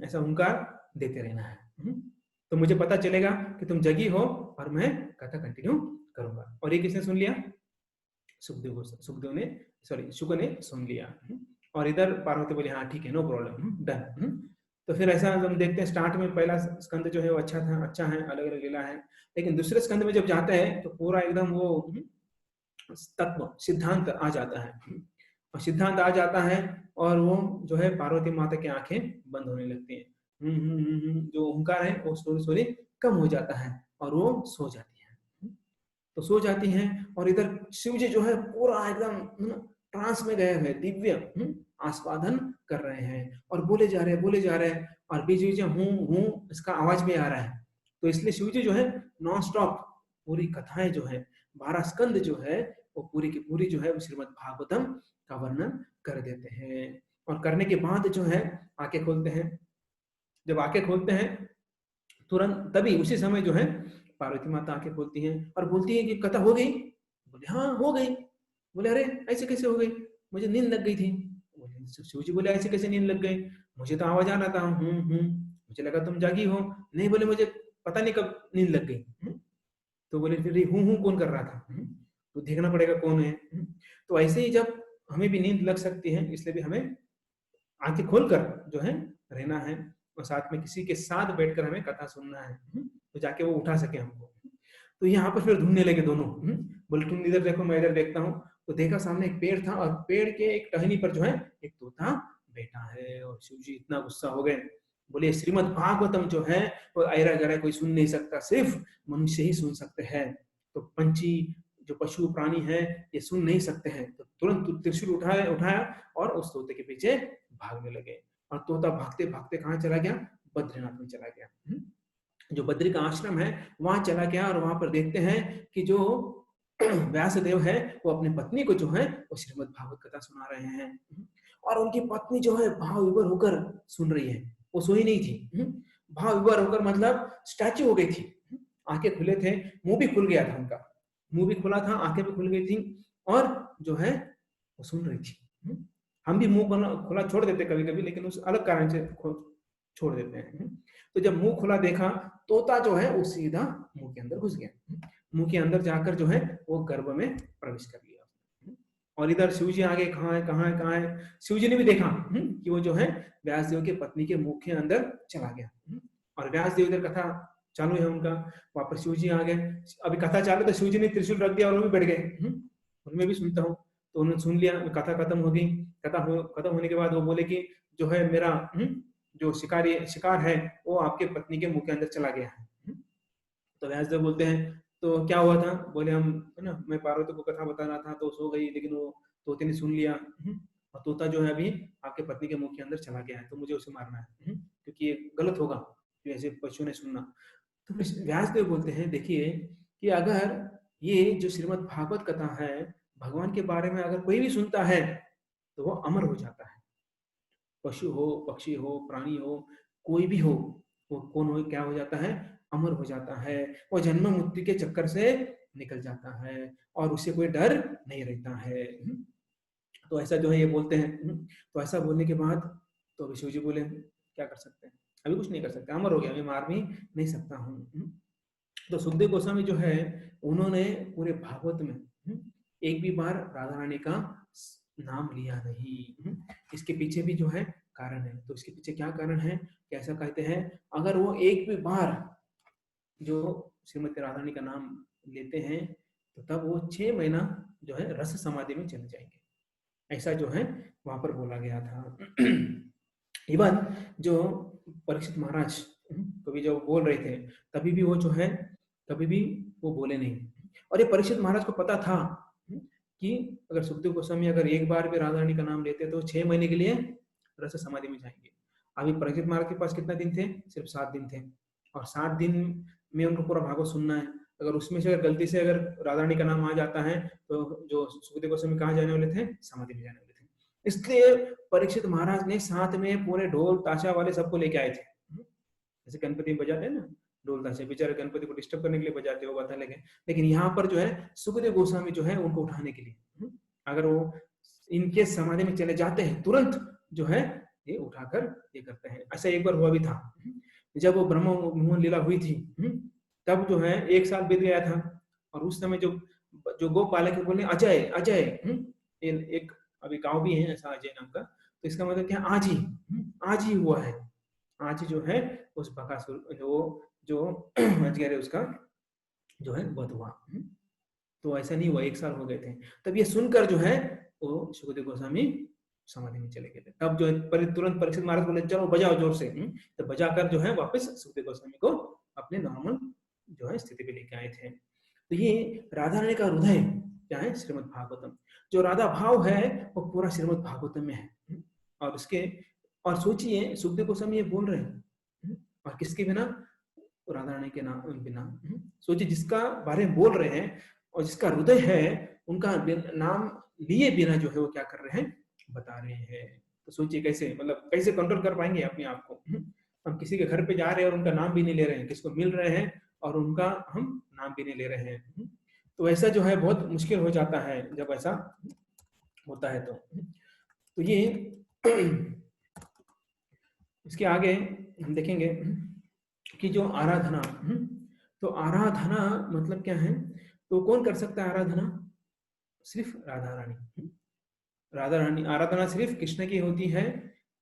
A: ऐसा हुंकार देते रहना है। तो मुझे पता चलेगा कि तुम जगी हो और मैं कथा कंटिन्यू करूंगा। और ये किसने सुन लिया, सुखदेव ने, सॉरी शुक ने सुन लिया। और इधर पार्वती बोली हाँ ठीक है, नो प्रॉब्लम, डन। तो फिर ऐसा हम देखते हैं, स्टार्ट में पहला स्कंद जो है वो अच्छा था, अच्छा है, अलग अलग लीला है। लेकिन दूसरे स्कंद में जब जाते हैं तो पूरा एकदम वो तत्व सिद्धांत आ जाता है, और सिद्धांत आ जाता है और वो जो है पार्वती माता की आंखें बंद होने लगती हैं। जो ओंकार है वो सोरी सोरी कम हो जाता है और वो सो जाती है। तो सो जाती हैं और इधर शिव जी जो है पूरा एकदम ट्रांस में गए हुए दिव्य आस्वादन कर रहे हैं और बोले जा रहे हैं, बोले जा रहे हैं, और बीच बीच में हूँ इसका आवाज में आ रहा है। तो इसलिए शिव जी जो है नॉन स्टॉप पूरी कथाएं जो है 12 स्कंद जो है वो पूरी की पूरी जो है श्रीमद् भागवतम का वर्णन कर देते हैं। और करने के बाद जो है आंखें खोलते हैं। जब आंखें खोलते हैं तुरंत तभी उसी समय जो है पार्वती माता आंखें खोलती हैं और बोलती है कि कथा हो गई। बोले हाँ हो गई। बोले अरे ऐसे कैसे हो गई, मुझे नींद लग गई थी। शिव जी बोले ऐसे कैसे नींद लग गई, मुझे तो आवाज आ रहा था मुझे लगा तुम जागी हो। नहीं, बोले मुझे पता नहीं कब नींद लग गई। तो बोले फिर ये हूँ कौन कर रहा था? तो देखना पड़ेगा कौन है। तो ऐसे ही जब हमें भी नींद लग सकती है, इसलिए भी हमें आंखें खोलकर जो है रहना है, और साथ में किसी के साथ बैठकर हमें कथा सुनना है, तो जाके वो उठा सके हमको। तो यहाँ पर फिर ढूंढने लगे दोनों। बोले तुम इधर देखो, मैं इधर देखता हूँ। तो देखा सामने एक पेड़ था, और पेड़ के एक टहनी पर जो है एक तोता बैठा है। और शिव जी इतना गुस्सा हो गए, बोले श्रीमद् भागवतम जो है वो ऐरा गैरा कोई सुन नहीं सकता, सिर्फ मनुष्य ही सुन सकते हैं। तो पंछी जो पशु प्राणी है ये सुन नहीं सकते हैं। तो तुरंत त्रिशूल उठाया और उस तोते के पीछे भागने लगे। और तोता भागते भागते कहाँ चला गया? बद्रीनाथ में चला गया। जो बद्री का आश्रम है वहां चला गया, और वहां पर देखते हैं कि जो व्यासदेव है वो अपनी पत्नी को जो है वो श्रीमद् भागवत कथा सुना रहे हैं। और उनकी पत्नी जो है भाव विभोर होकर सुन रही है, वो सोई नहीं थी। भाव विभोर होकर मतलब स्टैच्यू हो गई थी। आंखें खुले थे, मुंह भी खुल गया था उनका, मुंह भी खुला था, आंखें भी खुल गई थी, और जो है वो सुन रही थी। हम भी मुंह खुला छोड़ देते कभी कभी, लेकिन उस अलग कारण से छोड़ देते हैं। तो जब मुंह खुला देखा, तोता जो है वो सीधा मुंह के अंदर घुस गया। मुंह के अंदर जाकर जो है वो गर्भ में प्रवेश कर लिया। और इधर शिव जी आगे कहाँ है, कहाँ है, कहाँ है? शिव जी ने भी देखा कि वो जो है व्यासदेव के पत्नी के मुंह के अंदर चला गया। और व्यासदेव इधर कथा चालू है उनका, वापस शिव जी आ गए। अभी कथा चालू तो शिव जी ने त्रिशूल रख दिया और वो भी बैठ गए। उनमें भी सुनता हूँ। तो उन्होंने सुन लिया, कथा खत्म हो गई। खत्म होने के बाद वो बोले कि जो है मेरा जो शिकार है वो आपके पत्नी के मुंह के अंदर चला गया है। तो व्यासदेव बोलते हैं तो क्या हुआ था? बोले हम है ना, मैं पार्वती को कथा बता रहा था तो सो गई, लेकिन वो तोते ने सुन लिया, और तोता जो है अभी आपके पत्नी के मुंह के अंदर चला गया है, तो मुझे उसे मारना है, क्योंकि ये गलत होगा कि ऐसे पशु ने सुनना। तो व्यासदेव बोलते हैं देखिए कि अगर ये जो श्रीमद् भागवत कथा है, भगवान के बारे में अगर कोई भी सुनता है तो वो अमर हो जाता है। पशु हो, पक्षी हो, प्राणी हो, कोई भी हो, वो कौन हो, क्या हो जाता है? अमर हो जाता है। वो जन्म मृत्यु के चक्कर से निकल जाता है, और उसे कोई डर नहीं रहता है। तो ऐसा जो है ये बोलते हैं। तो ऐसा बोलने के बाद तो अभी शिव जी बोले क्या कर सकते हैं, अभी कुछ नहीं कर सकते, अमर हो गया, मैं मार भी नहीं सकता हूँ। तो सुखदेव गोस्वामी जो है उन्होंने पूरे भागवत में एक भी बार राधा रानी का नाम लिया नहीं। इसके पीछे भी जो है कारण है। तो इसके पीछे क्या कारण है, कैसा कहते हैं, अगर वो एक भी बार जो श्रीमती राधा रानी का नाम लेते हैं तो तब वो 6 महीना जो है रस समाधि में चले जाएंगे, ऐसा जो है वहां पर बोला गया था। इवन जो परीक्षित महाराज कभी जब बोल रहे थे तभी भी वो जो है कभी भी वो बोले नहीं। और ये परीक्षित महाराज को पता था कि अगर सुखदेव गोस्वामी अगर एक बार भी राधा रानी का नाम लेते तो 6 महीने के लिए रस समाधि में जाएंगे। अभी परीक्षित महाराज के पास कितना दिन थे? सिर्फ 7 दिन थे, और 7 दिन में उनको पूरा भागवत सुनना है। अगर उसमें से अगर गलती से अगर राधा रानी का नाम आ जाता है तो जो सुखदेव गोस्वामी कहाँ जाने वाले थे? समाधि में जाने वाले थे। इसलिए परीक्षित महाराज ने साथ में पूरे ढोल ताशा वाले सबको लेके आए थे। जैसे गणपति में बजाते हैं ना ढोल ताशा, बेचारे गणपति को डिस्टर्ब करने के लिए बजाते हो, बात लगे। लेकिन यहाँ पर जो है सुखदेव गोस्वामी जो है उनको उठाने के लिए, अगर वो इनके समाधि में चले जाते हैं तुरंत जो है ये उठाकर ये करते हैं। ऐसा एक बार हुआ भी था जब वो ब्रह्म मोहन लीला हुई थी, तब जो है 1 साल बीत गया था। और उस समय जो जो गोपालक है बोले अजय अजय, एक अभी गांव भी है ऐसा अजय नाम का। तो इसका मतलब क्या, आज ही हुआ है, आज जो है उस बकासुर जो अजगर है उसका जो है वध हुआ। तो ऐसा नहीं हुआ, 1 साल हो गए थे। तब ये सुनकर जो है वो सुखदेव गोस्वामी समाधि में चले गए थे। तब जो है तुरंत परीक्षित महाराज बोले चलो बजाओ जोर से। तो बजाकर जो है वापस सुखदेव गोस्वामी को अपने नॉर्मल जो है स्थिति पे लेके आए थे। तो ये राधा रानी का हृदय क्या है? श्रीमद् भागवतम। जो राधा भाव है वो पूरा श्रीमद् भागवतम में है। और उसके और सोचिए सुखदेव गोस्वामी ये बोल रहे हैं और किसके बिना? राधा रानी के नाम बिना। सोचिए जिसका बारे में बोल रहे हैं और जिसका हृदय है उनका नाम लिए बिना जो है वो क्या कर रहे हैं? बता रहे हैं। तो सोचिए कैसे, मतलब कैसे कंट्रोल कर पाएंगे अपने आप को। हम किसी के घर पे जा रहे हैं और उनका नाम भी नहीं ले रहे हैं, किसको मिल रहे हैं और उनका हम नाम भी नहीं ले रहे हैं। तो ऐसा जो है बहुत मुश्किल हो जाता है जब ऐसा होता है। तो ये इसके आगे हम देखेंगे कि जो आराधना, तो आराधना मतलब क्या है? तो कौन कर सकता है आराधना? सिर्फ राधा रानी। राधा रानी आराधना सिर्फ कृष्ण की होती है,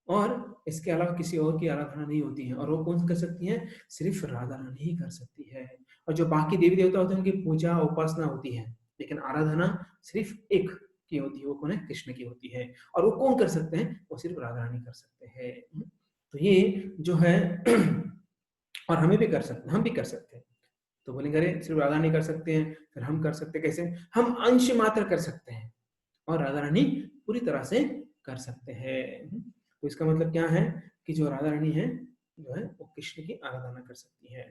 A: और इसके अलावा किसी और की आराधना नहीं होती है। और वो कौन कर सकती है? सिर्फ राधा रानी ही कर सकती है। और जो बाकी देवी देवता होते हैं उनकी पूजा उपासना होती है, लेकिन आराधना सिर्फ एक की होती है। वो कौन है? कृष्ण की होती है। और वो कौन कर सकते हैं? वो सिर्फ राधा रानी कर सकते हैं। तो ये जो है और हमें भी कर सकते हैं, हम भी कर सकते हैं। तो बोलेंगे अरे सिर्फ राधा नहीं कर सकते हैं, फिर हम कर सकते हैं कैसे? हम अंश मात्र कर सकते हैं और राधा रानी पूरी तरह से कर सकते हैं। तो इसका मतलब क्या है कि जो राधा रानी है जो है वो कृष्ण की आराधना कर सकती है।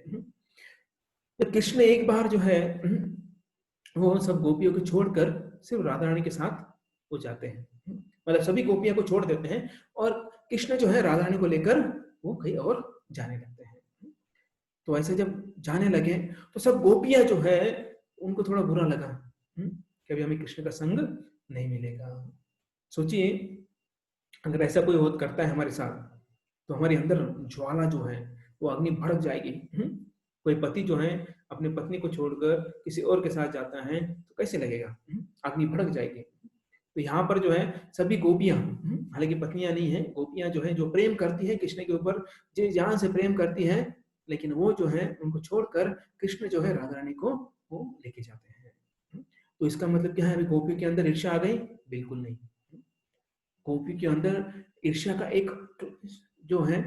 A: तो कृष्ण एक बार जो है वो सब गोपियों को छोड़कर सिर्फ राधा रानी के साथ हो जाते हैं। मतलब सभी गोपियों को छोड़ देते हैं और कृष्ण जो है राधा रानी को लेकर वो कहीं और जाने लगते हैं। तो ऐसे जब जाने लगे तो सब गोपियां जो है उनको थोड़ा बुरा लगा कि अभी हमें कृष्ण का संग नहीं मिलेगा। सोचिए अगर ऐसा कोई होत करता है हमारे साथ, तो हमारे अंदर ज्वाला जो है वो अग्नि भड़क जाएगी। कोई पति जो है अपनी पत्नी को छोड़कर किसी और के साथ जाता है तो कैसे लगेगा? अग्नि भड़क जाएगी। तो यहाँ पर जो है सभी गोपियां, हालांकि पत्नियां नहीं है, गोपियां जो है जो प्रेम करती है कृष्ण के ऊपर, जो जान से प्रेम करती है, लेकिन वो जो है उनको छोड़कर कृष्ण जो है राधा रानी को वो लेके जाते हैं। तो इसका मतलब क्या है? अभी गोपियों के अंदर ईर्ष्या आ गई? बिल्कुल नहीं। गोपी के अंदर ईर्ष्या का एक जो है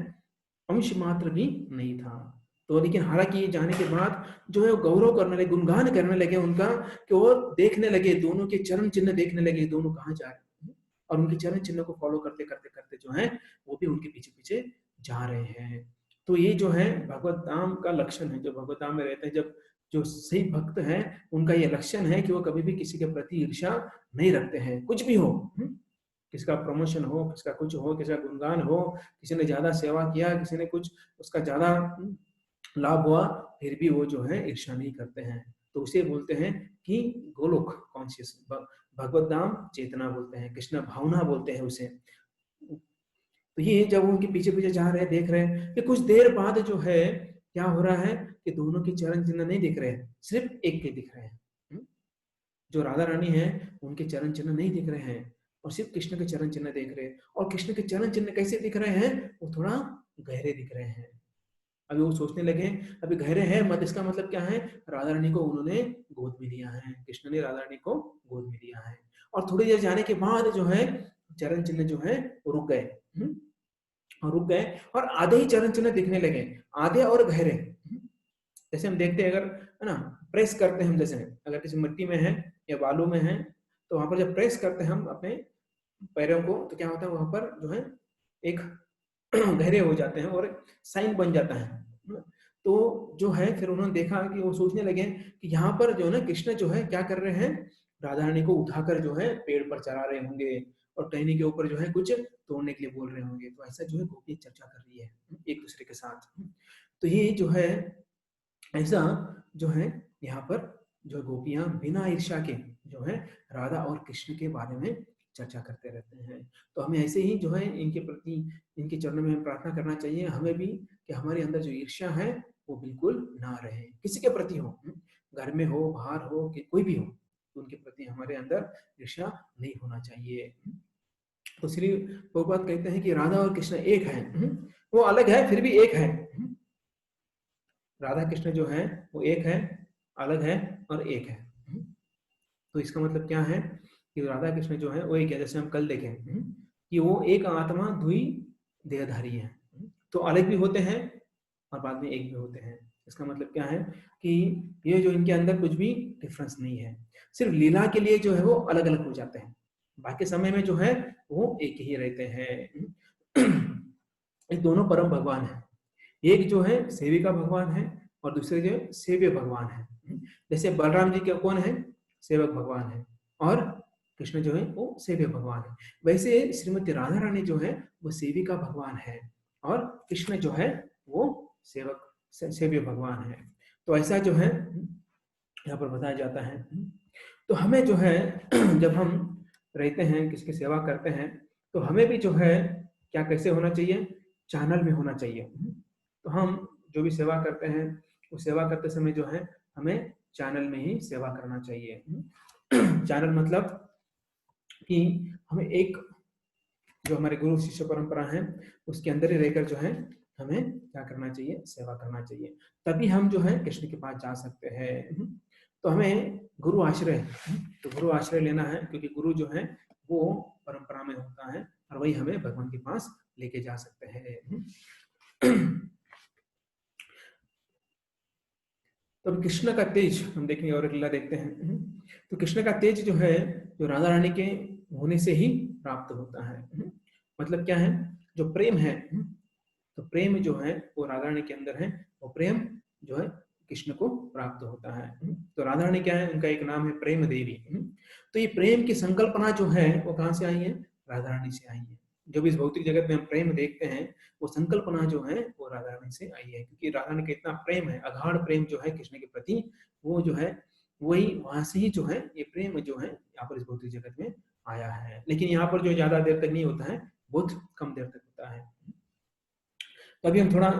A: अंश मात्र भी नहीं था। तो लेकिन हालांकि ये जाने के बाद जो है वो गौरव करने लगे, गुणगान करने लगे उनका, कि वो देखने लगे दोनों के चरण चिन्ह, देखने लगे दोनों कहाँ जा रहे हैं, और उनके चरण चिन्ह को फॉलो करते करते करते जो है वो भी उनके पीछे पीछे जा रहे हैं। तो ये जो है भगवत धाम का लक्षण है। जो भगवत धाम में रहते हैं, जब जो सही भक्त हैं उनका ये लक्षण है कि वो कभी भी किसी के प्रति ईर्ष्या नहीं रखते हैं, कुछ भी हो। किसका प्रमोशन हो, किसका कुछ हो, किसका गुणगान हो, किसी ने ज्यादा सेवा किया, किसी ने कुछ उसका ज्यादा लाभ हुआ, फिर भी वो जो है ईर्ष्या नहीं करते हैं। तो उसे बोलते हैं कि गोलोक कॉन्शियस, भगवत धाम चेतना बोलते हैं, कृष्ण भावना बोलते हैं उसे। तो ये जब उनके पीछे पीछे जा रहे हैं, देख रहे हैं कि कुछ देर बाद जो है क्या हो रहा है कि दोनों के चरण चिन्ह नहीं दिख रहे हैं, सिर्फ एक के दिख रहे हैं। जो राधा रानी है उनके चरण चिन्ह नहीं दिख रहे हैं, और सिर्फ कृष्ण के चरण चिन्ह देख रहे हैं। और कृष्ण के चरण चिन्ह कैसे दिख रहे हैं? वो थोड़ा गहरे दिख रहे हैं। अभी वो सोचने लगे अभी गहरे हैं मत, इसका मतलब क्या है? राधा रानी को उन्होंने गोद में लिया है, कृष्ण ने राधा रानी को गोद में लिया है। और थोड़ी देर जाने के बाद जो है चरण चिन्ह जो है वो रुक गए, और रुक गए और आधे ही चरण चिन्ह दिखने लगे, आधे और गहरे। जैसे हम देखते हैं अगर है ना, प्रेस करते हैं हम, जैसे अगर किसी मिट्टी में है या बालू में है, तो वहां पर जब प्रेस करते हैं हम अपने पैरों को, तो क्या होता है वहां पर जो है एक गहरे हो जाते हैं और साइन बन जाता है। तो जो है फिर उन्होंने देखा कि वो सोचने लगे कि यहाँ पर जो है ना कृष्ण जो है क्या कर रहे हैं, राधा रानी को उठाकर जो है पेड़ पर चढ़ा रहे होंगे और टहनी के ऊपर जो है कुछ तोड़ने के लिए बोल रहे होंगे। तो ऐसा जो है गोपी चर्चा कर रही है एक दूसरे के साथ। तो ये जो है ऐसा जो है यहाँ पर जो गोपियां बिना ईर्ष्या के जो है राधा और कृष्ण के बारे में चर्चा करते रहते हैं। तो हमें ऐसे ही जो है इनके प्रति, इनके चरणों में प्रार्थना करना चाहिए हमें भी, कि हमारे अंदर जो ईर्ष्या है वो बिल्कुल ना रहे, किसी के प्रति हो, घर में हो, बाहर हो, कि कोई भी हो, तो उनके प्रति हमारे अंदर ईर्ष्या नहीं होना चाहिए। तो श्री प्रभुपाद कहते हैं कि राधा और कृष्ण एक है, वो अलग है फिर भी एक है। राधा कृष्ण जो है वो एक है, अलग है और एक है। तो इसका मतलब क्या है कि राधा कृष्ण जो है वो एक है। जैसे हम कल देखें कि वो एक आत्मा दुई देहधारी है, तो अलग भी होते हैं और बाद में एक भी होते हैं। इसका मतलब क्या है कि ये जो इनके अंदर कुछ भी डिफरेंस नहीं है, सिर्फ लीला के लिए जो है वो अलग अलग हो जाते हैं, बाकी समय में जो है वो एक ही रहते हैं। ये दोनों परम भगवान है, एक जो है सेविका भगवान है और दूसरे जो है सेव्य भगवान है। जैसे बलराम जी के कौन है? सेवक भगवान है, और कृष्ण जो है वो सेव्य भगवान है। वैसे श्रीमती राधा रानी जो है वो सेविका भगवान है, और कृष्ण जो है वो सेवक सेव्य भगवान है। तो ऐसा जो है यहाँ पर बताया जाता है। तो हमें जो है जब हम रहते हैं, किसकी सेवा करते हैं, तो हमें भी जो है क्या कैसे होना चाहिए? चैनल में होना चाहिए। तो हम जो भी सेवा करते हैं, उस सेवा करते समय जो है हमें चैनल में ही सेवा करना चाहिए। चैनल मतलब कि हमें एक जो हमारे गुरु शिष्य परंपरा है उसके अंदर ही रहकर जो है हमें क्या करना चाहिए, सेवा करना चाहिए, तभी हम जो है कृष्ण के पास जा सकते हैं। तो हमें गुरु आश्रय, तो गुरु आश्रय लेना है, क्योंकि गुरु जो है वो परंपरा में होता है और वही हमें भगवान के पास लेके जा सकते हैं। तो कृष्ण का तेज हम देखेंगे और एक लीला देखते हैं। तो कृष्ण का तेज जो है, जो राधा रानी के होने से ही प्राप्त होता है। मतलब क्या है, जो प्रेम है, तो प्रेम जो है वो राधा रानी के अंदर है, वो प्रेम जो है कृष्ण को प्राप्त होता है। तो राधा रानी क्या है, उनका एक नाम है प्रेम देवी। तो ये प्रेम की संकल्पना जो है वो कहाँ से आई है, राधा रानी से आई है। जो भी इस भौतिक जगत में हम प्रेम देखते हैं, वो संकल्पना जो है वो राधा रानी से आई है, क्योंकि राधा रानी का इतना प्रेम है, अगाध प्रेम जो है कृष्ण के प्रति, वो जो है वही वहां से ही जो है ये प्रेम जो है यहाँ पर इस भौतिक जगत में आया है। लेकिन यहाँ पर जो ज्यादा देर तक नहीं होता है, बहुत कम देर तक होता है। तो अभी हम थोड़ा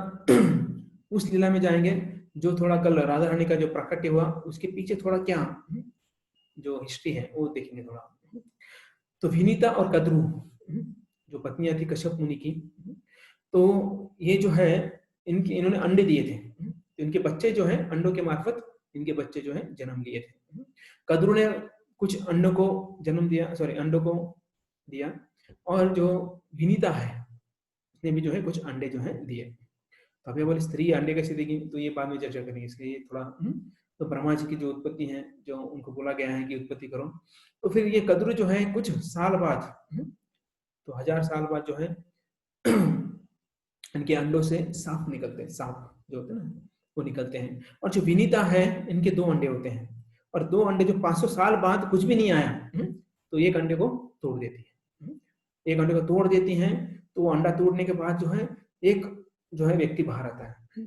A: उस लीला में जाएंगे जो थोड़ा कल राधा रानी का जो प्राकट्य हुआ उसके पीछे थोड़ा क्या जो हिस्ट्री है वो देखेंगे थोड़ा। तो विनीता और कद्रू जो पत्नियां थी कश्यप मुनि की, तो ये जो है इन्होंने अंडे दिए थे, तो इनके बच्चे जो है अंडों के मार्फत इनके बच्चे जो है जन्म लिए थे। कद्रू ने कुछ अंडों को जन्म दिया, सॉरी अंडों को दिया, और जो विनीता है उसने भी जो है कुछ अंडे जो है दिए। तो अभी बोले स्त्री अंडे कैसे देगी, तो ये बाद में चर्चा करेंगे, इसलिए थोड़ा तो ब्रह्मा जी की जो उत्पत्ति है, जो उनको बोला गया है कि उत्पत्ति करो, तो फिर ये कद्रू जो है कुछ साल बाद, तो 1000 साल बाद जो है इनके अंडों से सांप निकलते हैं, सांप जो होते हैं ना वो निकलते हैं। और जो विनीता है इनके 2 अंडे होते हैं, और 2 अंडे जो 500 साल बाद कुछ भी नहीं आया, तो एक अंडे को तोड़ देती है, एक अंडे को तोड़ देती हैं। तो वो अंडा तोड़ने के बाद जो है एक जो है व्यक्ति बाहर आता है,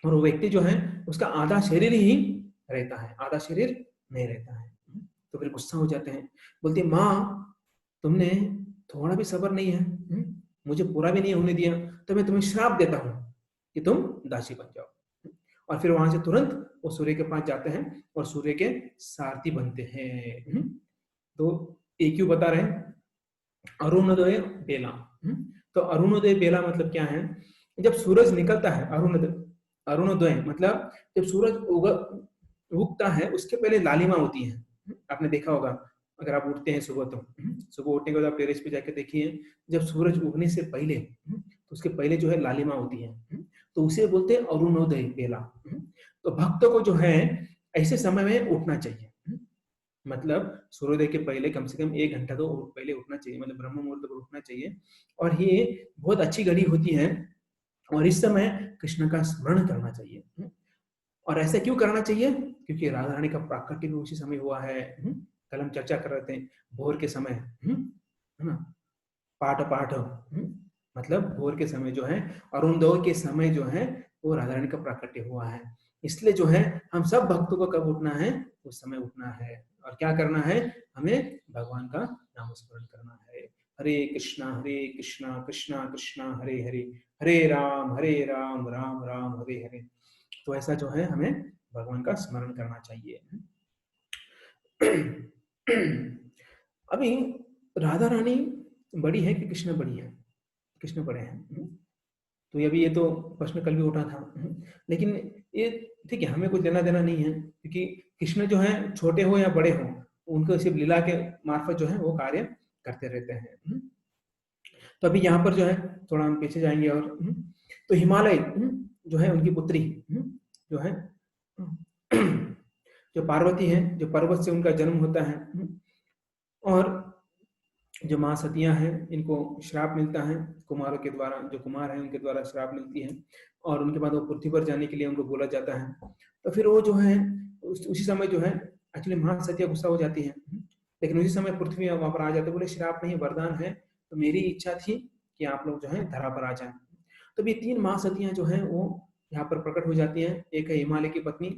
A: और वो व्यक्ति जो है उसका आधा शरीर ही रहता है, आधा शरीर नहीं रहता है। तो फिर गुस्सा हो जाते हैं, बोलते हैं माँ तुमने थोड़ा भी सब्र नहीं है, मुझे पूरा भी नहीं होने दिया, तो मैं तुम्हें श्राप देता हूँ कि तुम दासी बन जाओ। और फिर वहां से तुरंत वो सूर्य के पास जाते हैं और सूर्य के सारथी बनते हैं। तो एक क्यों बता रहे हैं, अरुणोदय बेला। तो अरुणोदय बेला मतलब क्या है, जब सूरज निकलता है, अरुणोदय मतलब जब सूरज उगता है उसके पहले लालिमा होती है। आपने देखा होगा अगर आप उठते हैं सुबह, तो सुबह उठने के बाद आप टेरेस पे जाके देखिए, जब सूरज उगने से पहले तो उसके पहले जो है लालिमा होती है, तो उसे बोलते हैं अरुणोदय बेला। तो भक्तों को जो है ऐसे समय में उठना चाहिए, मतलब सूर्योदय के पहले कम से कम 1 घंटा तो पहले उठना चाहिए, मतलब ब्रह्म मुहूर्त पर उठना चाहिए। और ये बहुत अच्छी घड़ी होती है, और इस समय कृष्ण का स्मरण करना चाहिए। और ऐसा क्यों करना चाहिए, क्योंकि राधा रानी का प्राकट्य भी उसी समय हुआ है। कल हम चर्चा कर रहे थे भोर के समय, है ना, पाठ पाठ, मतलब भोर के समय जो है, अरुणोदय के समय जो है वो राधा रानी का प्राकट्य हुआ है। इसलिए जो है हम सब भक्तों को कब उठना है, उस समय उठना है, और क्या करना है, हमें भगवान का नाम स्मरण करना है। हरे कृष्णा कृष्णा कृष्णा हरे हरे, हरे राम राम राम हरे हरे। तो ऐसा जो है हमें भगवान का स्मरण करना चाहिए। अभी राधा रानी बड़ी है कि कृष्ण बड़ी है, कृष्ण बड़े हैं। तो अभी ये तो प्रश्न कल भी उठा था, लेकिन ये ठीक है, हमें कुछ लेना देना नहीं है, क्योंकि कृष्ण जो है छोटे हो या बड़े हो, उनको सिर्फ लीला के मार्फत जो है वो कार्य करते रहते हैं। तो अभी यहाँ पर जो है थोड़ा हम पीछे जाएंगे, और तो हिमालय जो है उनकी पुत्री जो है जो पार्वती है, जो पर्वत से उनका जन्म होता है, और जो माँ सतियां हैं इनको श्राप मिलता है कुमारों के द्वारा, जो कुमार हैं उनके द्वारा श्राप मिलती है, और उनके बाद वो पृथ्वी पर जाने के लिए उनको बोला जाता है। तो फिर वो जो है उसी समय जो है एक्चुअली माँ सतिया गुस्सा हो जाती है, लेकिन उसी समय पृथ्वी वहां पर आ जाते, बोले श्राप नहीं वरदान है, तो मेरी इच्छा थी कि आप लोग जो है धरा पर आ जाए। तो ये 3 माँ सतियां जो है वो यहाँ पर प्रकट हो जाती है, एक है हिमालय की पत्नी,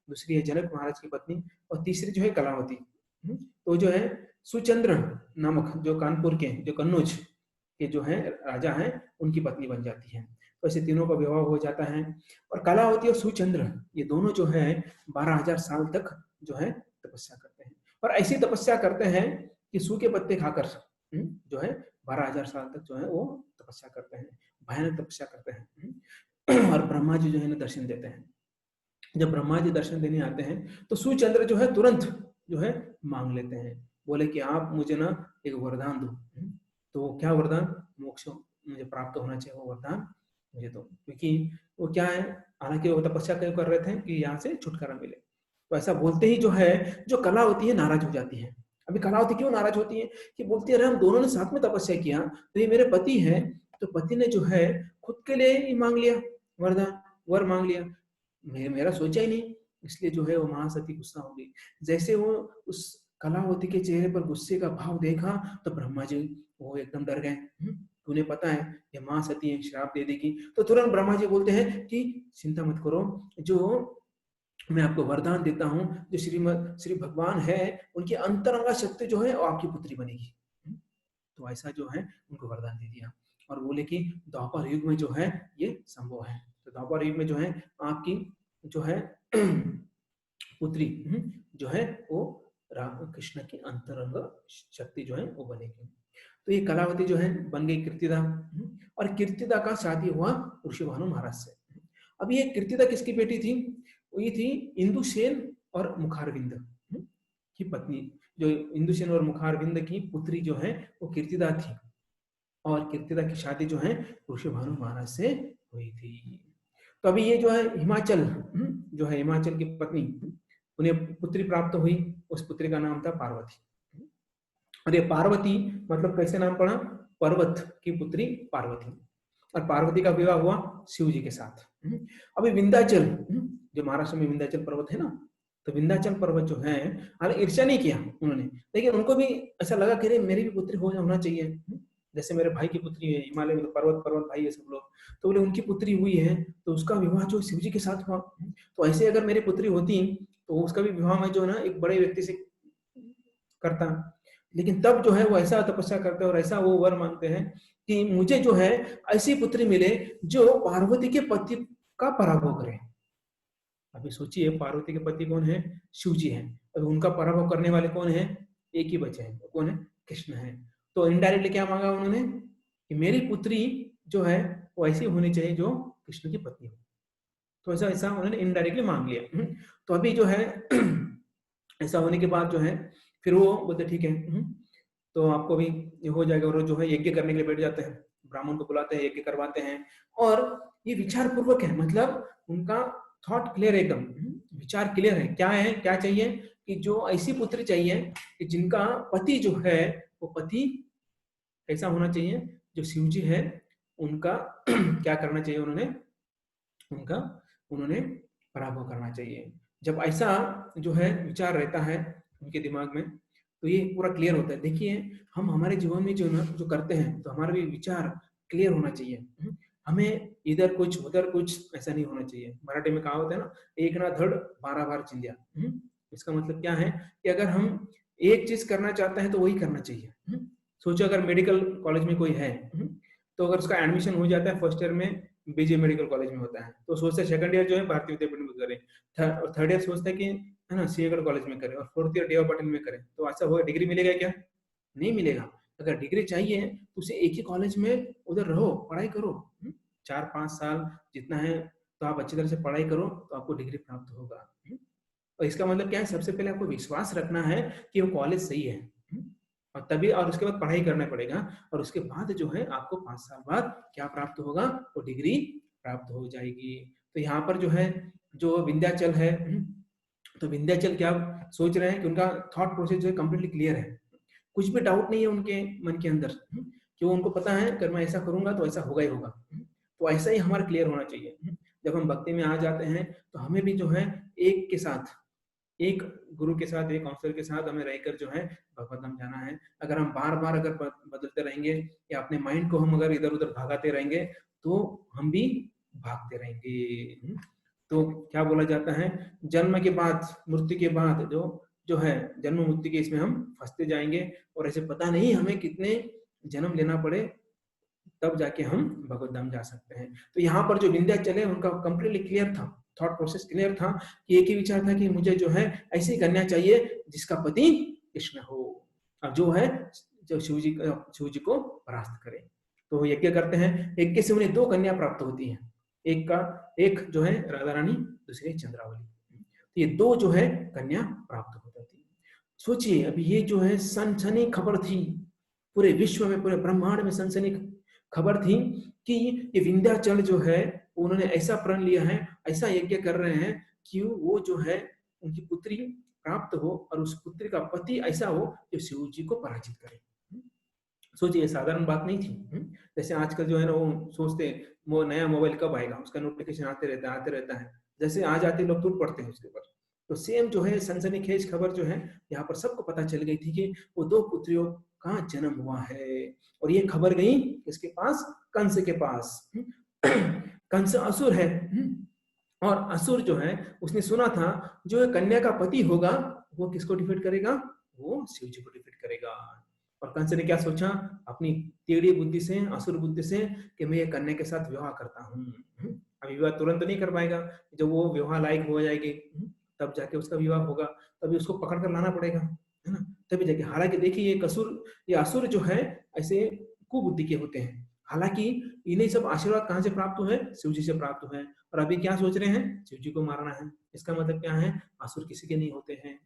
A: दूसरी है जनक महाराज की पत्नी, और तीसरी जो है कलावती। तो जो है सुचंद्र नामक जो कानपुर के जो कन्नौज के जो है राजा हैं उनकी पत्नी बन जाती है। तो ऐसे तीनों का विवाह हो जाता है। और कलावती और सुचंद्र ये दोनों जो है 12,000 साल तक जो है तपस्या करते हैं, और ऐसी तपस्या करते हैं कि सूखे पत्ते खाकर जो है 12,000 साल तक जो है वो तपस्या करते हैं, भयानक तपस्या करते हैं। और ब्रह्मा जी जो है ना दर्शन देते हैं। जब ब्रह्मा जी दर्शन देने आते हैं तो सुचंद्र जो है तुरंत जो है मांग लेते हैं, बोले कि आप मुझे ना एक वरदान दो। तो क्या वरदान? मोक्ष मुझे प्राप्त होना चाहिए, वो वरदान मुझे दो। क्योंकि वो क्या है, हालांकि वो तपस्या क्यों कर रहे थे कि यहाँ से छुटकारा मिले। तो ऐसा बोलते ही जो है जो कलावती है नाराज हो जाती है। अभी कलावती क्यों नाराज होती है कि बोलती है, अरे हम दोनों ने साथ में तपस्या किया, तो ये मेरे पति है, तो पति ने जो है खुद के लिए ही मांग लिया वरदान, वर मांग लिया, मेरा सोचा ही नहीं। इसलिए जो है वो महासती गुस्सा हो गई। जैसे वो उस कलावती के चेहरे पर गुस्से का भाव देखा तो ब्रह्मा जी वो एकदम डर गए। तूने पता है ये महासती है, श्राप दे देगी। तो तुरंत ब्रह्मा जी बोलते हैं कि चिंता मत करो, जो मैं आपको वरदान देता हूँ, जो श्री भगवान है उनकी अंतरंगा शक्ति जो है वो आपकी पुत्री बनेगी। तो ऐसा जो है उनको वरदान दे दिया, और बोले कि द्वापर युग में जो है ये संभव है। तो द्वापर युग में जो है आपकी जो है पुत्री जो है वो राम कृष्ण की अंतरंग शक्ति जो है वो बनेगी। तो ये कलावती जो है बन गई कीर्तिदा, और कीर्तिदा का शादी हुआ ऋषिभानु महाराज से। अब ये कीर्तिदा किसकी बेटी थी? ये थी इंदुसेन और मुखारविंद की पत्नी। जो इंदुसेन और मुखारविंद की पुत्री जो है वो कीर्तिदा थी, और कीर्तिदा की शादी जो है ऋषिभानु महाराज से हुई थी। तो अभी ये जो है हिमाचल जो है हिमाचल की पत्नी, उन्हें पुत्री प्राप्त हुई। उस पुत्री का नाम था पार्वती। और ये पार्वती मतलब कैसे नाम पड़ा? पर्वत की पुत्री पार्वती। और पार्वती का विवाह हुआ शिव जी के साथ। अभी विंध्याचल जो महाराष्ट्र में विंध्याचल पर्वत है ना, तो विंध्याचल पर्वत जो है, हालांकि ईर्ष्या नहीं किया उन्होंने, लेकिन उनको भी ऐसा लगा कि मेरी भी पुत्री होना चाहिए, जैसे मेरे भाई की पुत्री है हिमालय में, पर्वत भाई है सब लोग, तो बोले उनकी पुत्री हुई है तो उसका विवाह जो शिव जी के साथ हुआ, तो ऐसे अगर मेरी पुत्री होती तो उसका भी विवाह में जो है ना एक बड़े व्यक्ति से करता। लेकिन तब जो है वो ऐसा तपस्या करते हैं और ऐसा वो वर मांगते हैं कि मुझे जो है ऐसी पुत्री मिले जो पार्वती के पति का पराभव करे। अभी सोचिए पार्वती के पति कौन है? शिव जी हैं। अभी उनका पराभव करने वाले कौन है? एक ही बचे हैं, कौन है? कृष्ण है। तो इनडायरेक्टली क्या मांगा उन्होंने कि मेरी पुत्री जो है वो ऐसी होनी चाहिए जो कृष्ण की पत्नी हो। तो ऐसा ऐसा उन्होंने इनडायरेक्टली मांग लिया। तो अभी जो है ऐसा होने के बाद जो है फिर वो बोलते ठीक है, तो आपको भी ये हो जाएगा। और जो है यज्ञ करने के लिए बैठ जाते हैं, ब्राह्मण को बुलाते हैं, यज्ञ करवाते हैं। और ये विचार पूर्वक है, मतलब उनका थॉट क्लियर है एकदम, विचार क्लियर है। क्या है, क्या चाहिए कि जो ऐसी पुत्री चाहिए कि जिनका पति जो है वो पति ऐसा होना चाहिए जो शिव जी है उनका क्या करना चाहिए, उनका उन्होंने पराभव करना चाहिए। जब ऐसा जो है विचार रहता है उनके दिमाग में तो ये पूरा क्लियर होता है। देखिए हम हमारे जीवन में जो करते हैं तो हमारा भी विचार क्लियर होना चाहिए। हमें इधर कुछ उधर कुछ ऐसा नहीं होना चाहिए। मराठी में कहावत है ना, एक ना धड़ 12 बार चिंध्या। इसका मतलब क्या है कि अगर हम एक चीज करना चाहते हैं तो वही करना चाहिए। सोचो अगर मेडिकल कॉलेज में कोई है, तो अगर उसका एडमिशन हो जाता है फर्स्ट ईयर में बीजे मेडिकल कॉलेज में होता है, तो सोचते हैं सेकंड ईयर जो है भारतीय विद्यापीठ में करें, और थर्ड ईयर सोचते हैं कि है ना सिंहगढ़ कॉलेज में करें, और फोर्थ ईयर डी.वाई. पाटिल में करें। तो ऐसा होगा डिग्री मिलेगा क्या? नहीं मिलेगा। अगर डिग्री चाहिए तो उसे एक ही कॉलेज में उधर रहो, पढ़ाई करो, 4-5 साल जितना है, तो आप अच्छी तरह से पढ़ाई करो तो आपको डिग्री प्राप्त होगा। और इसका मतलब क्या है, सबसे पहले आपको विश्वास रखना है कि वो कॉलेज सही है, और तभी और उसके बाद पढ़ाई करना पड़ेगा। और उसके बाद जो है आपको 5 साल बाद क्या प्राप्त होगा, वो डिग्री प्राप्त हो जाएगी। तो यहाँ पर जो है जो विंध्याचल है, तो विंध्याचल क्या सोच रहे हैं कि उनका थॉट प्रोसेस जो है कंप्लीटली क्लियर है, कुछ भी डाउट नहीं है उनके मन के अंदर, कि उनको पता है कि मैं ऐसा करूंगा तो ऐसा होगा ही होगा। तो ऐसा ही हमारा क्लियर होना चाहिए। जब हम भक्ति में आ जाते हैं तो हमें भी जो है एक के साथ, एक गुरु के साथ, एक काउंसलर के साथ हमें रहकर जो है भगवत धाम जाना है। अगर हम बार बार अगर बदलते रहेंगे या अपने माइंड को हम अगर इधर उधर भागाते रहेंगे तो हम भी भागते रहेंगे। तो क्या बोला जाता है, जन्म के बाद मृत्यु के बाद जो है जन्म मृत्यु के इसमें हम फंसते जाएंगे, और ऐसे पता नहीं हमें कितने जन्म लेना पड़े तब जाके हम भगवत धाम जा सकते हैं। तो यहाँ पर जो विंध्याचल है उनका कंप्लीटली क्लियर था, थॉट प्रोसेस क्लियर था कि एक ही विचार था कि मुझे जो है ऐसी कन्या चाहिए जिसका पति कृष्ण हो, और जो है जो शिव जी को परास्त करे। तो यज्ञ करते हैं, यज्ञ से उन्हें 2 कन्या प्राप्त होती हैं, एक जो है राधा रानी, दूसरी चंद्रावली। तो ये 2 जो है कन्या प्राप्त हो जाती है। सोचिए अभी ये जो है सनसनी खबर थी, पूरे विश्व में, पूरे ब्रह्मांड में सनसनी खबर थी कि ये विंध्याचल जो है उन्होंने ऐसा प्रण लिया है, ऐसा यज्ञ कर रहे हैं कि वो जो है उनकी पुत्री प्राप्त हो और उस पुत्री का पति ऐसा हो जो शिव जी को पराजित करे। सोचिए साधारण बात नहीं थी। जैसे आजकल जो है ना वो सोचते हैं वो नया मोबाइल कब आएगा, उसका नोटिफिकेशन आते रहता है, जैसे आ जाते लोग तुरंत पढ़ते हैं उसके ऊपर। तो सेम जो है सनसनीखेज खबर जो है यहाँ पर सबको पता चल गई थी कि वो 2 पुत्रियों का जन्म हुआ है, और ये खबर गई किसके पास, कंस के पास। कंस असुर है, और असुर जो है उसने सुना था जो कन्या का पति होगा वो किसको डिफीट करेगा, वो शिव जी को डिफीट करेगा। और कंस ने क्या सोचा अपनी टेढ़ी बुद्धि से, असुर बुद्धि से, कि मैं ये कन्या के साथ विवाह करता हूँ। अब विवाह तुरंत नहीं कर पाएगा, जब वो विवाह लायक हो जाएगी तब जाके उसका विवाह होगा, तभी उसको पकड़ कर लाना पड़ेगा, है ना, तभी जाके। हालांकि देखिए ये असुर जो है ऐसे कुबुद्धि के होते हैं, हालांकि इन्हें सब आशीर्वाद कहाँ से प्राप्त हुए, शिव जी से प्राप्त हुए, और अभी क्या सोच रहे हैं, शिव जी को मारना है। इसका मतलब क्या है, असुर किसी के नहीं होते हैं।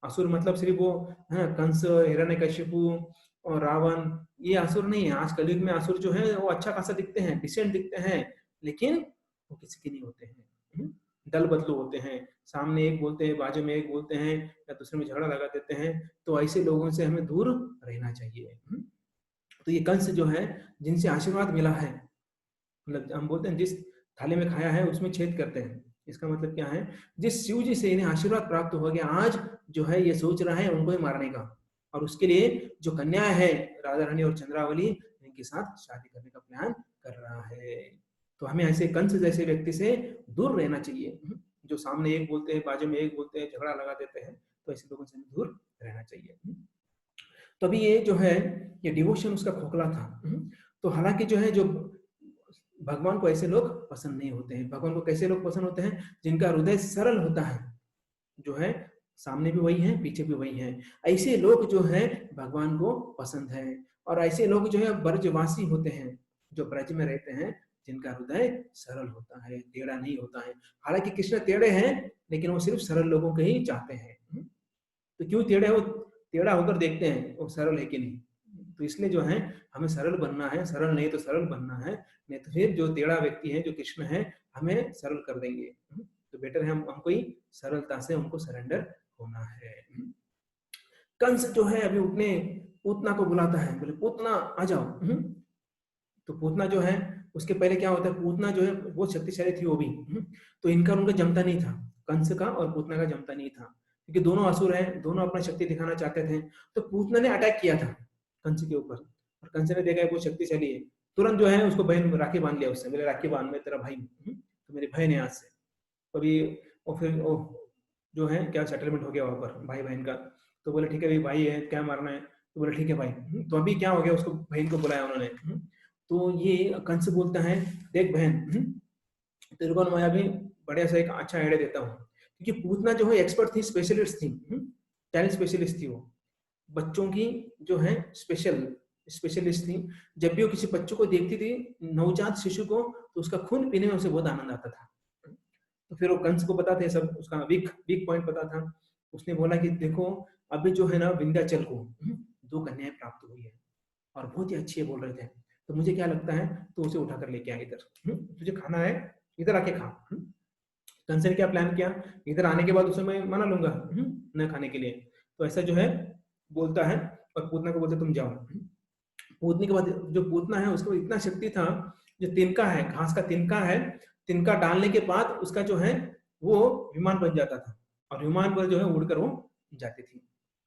A: असुर मतलब सिर्फ वो है ना, कंस, हिरण्यकशिपु और रावण, ये असुर नहीं है। आज कलयुग में असुर जो है वो अच्छा खासा दिखते हैं, डिसेंट दिखते हैं, लेकिन वो किसी के नहीं होते हैं। दल बदलू होते हैं, सामने एक बोलते हैं, बाजू में एक बोलते हैं, या दूसरे में झगड़ा लगा देते हैं। तो ऐसे लोगों से हमें दूर रहना चाहिए। तो ये कंस जो है जिनसे आशीर्वाद मिला है, मतलब हम बोलते हैं जिस थाली में खाया है उसमें छेद करते हैं, इसका मतलब क्या है, जिस शिव जी से इन्हें आशीर्वाद प्राप्त हो गया, आज जो है ये सोच रहा है उनको ही मारने का, और उसके लिए जो कन्या है राधा रानी और चंद्रावली, इनके साथ शादी करने का प्लान कर रहा है। तो हमें ऐसे कंस जैसे व्यक्ति से दूर रहना चाहिए, जो सामने एक बोलते हैं, बाजू में एक बोलते हैं, झगड़ा लगा देते हैं। तो ऐसे लोगों से दूर रहना चाहिए। तो अभी ये जो है ये डिवोशन उसका खोखला था। तो हालांकि जो है जो भगवान को ऐसे लोग पसंद नहीं होते हैं। भगवान को कैसे लोग पसंद होते हैं, जिनका हृदय सरल होता है, जो है सामने भी वही है, पीछे भी वही है। ऐसे लोग जो है भगवान को पसंद है, और ऐसे लोग जो है ब्रजवासी होते हैं, जो ब्रज में रहते हैं, जिनका हृदय सरल होता है, टेढ़ा नहीं होता है। हालांकि कृष्ण टेढ़े हैं, लेकिन वो सिर्फ सरल लोगों को ही चाहते हैं। तो क्यों टेढ़े, वो टेढ़ा होकर देखते हैं वो सरल है कि नहीं। तो इसलिए जो है हमें सरल बनना है, सरल नहीं तो सरल बनना है, नहीं तो फिर जो टेढ़ा व्यक्ति है, जो कृष्ण है, हमें सरल कर देंगे। तो बेटर है हमको ही सरलता से उनको सरेंडर होना है। कंस जो है अभी अपने पूतना को बुलाता है, बोले पूतना आ जाओ। तो पूतना जो है उसके पहले क्या होता है, पूतना जो है बहुत शक्तिशाली थी वो भी। तो इनका उनका जमता नहीं था, कंस का और पूतना का जमता नहीं था, क्योंकि दोनों असुर हैं, दोनों अपना शक्ति दिखाना चाहते थे। तो पूतना ने अटैक किया था कंस के ऊपर, और कंस ने देखा वो शक्तिशाली है, तुरंत जो है उसको बहन राखी बांध लिया उससे, मेरे राखी बांध, में तेरा भाई तो मेरी बहन है आज से। और ये और फिर वो जो है क्या सेटलमेंट हो गया वहां पर भाई बहन का। तो बोले ठीक है भाई है, क्या मारना है, तो बोले ठीक है भाई। तो अभी क्या हो गया, उसको बहन को बुलाया उन्होंने। तो ये कंस बोलता है, देख बहन, तेरे को मैं अभी बढ़िया सा एक अच्छा आइडिया देता हूँ। क्योंकि पूतना जो है एक्सपर्ट थी, स्पेशलिस्ट थी, चाइल्ड स्पेशलिस्ट थी वो, बच्चों की जो है स्पेशलिस्ट थी। जब भी वो किसी बच्चों को देखती थी, नवजात शिशु को, तो उसका खून पीने में उसे बहुत आनंद आता था। तो फिर वो कंस को पता थे सब, उसका वीक वीक पॉइंट पता था। उसने बोला कि देखो अभी जो है ना विंध्याचल को 2 कन्याएं प्राप्त हुई है, और बहुत ही अच्छी है बोल रहे थे। तो मुझे क्या लगता है, तो उसे उठा कर लेके आ इधर, तुझे खाना है इधर आके खा। कंस ने क्या प्लान किया, इधर आने के बाद उसे मैं मना लूंगा न खाने के लिए। तो ऐसा जो है बोलता है, और पूतना को बोलते तुम जाओ। पूतने के बाद जो पूतना है उसको इतना शक्ति था, जो तिनका है, घास का तिनका है, तिनका डालने के बाद उसका जो है वो विमान बन जाता था, और विमान पर जो है उड़कर वो जाती थी।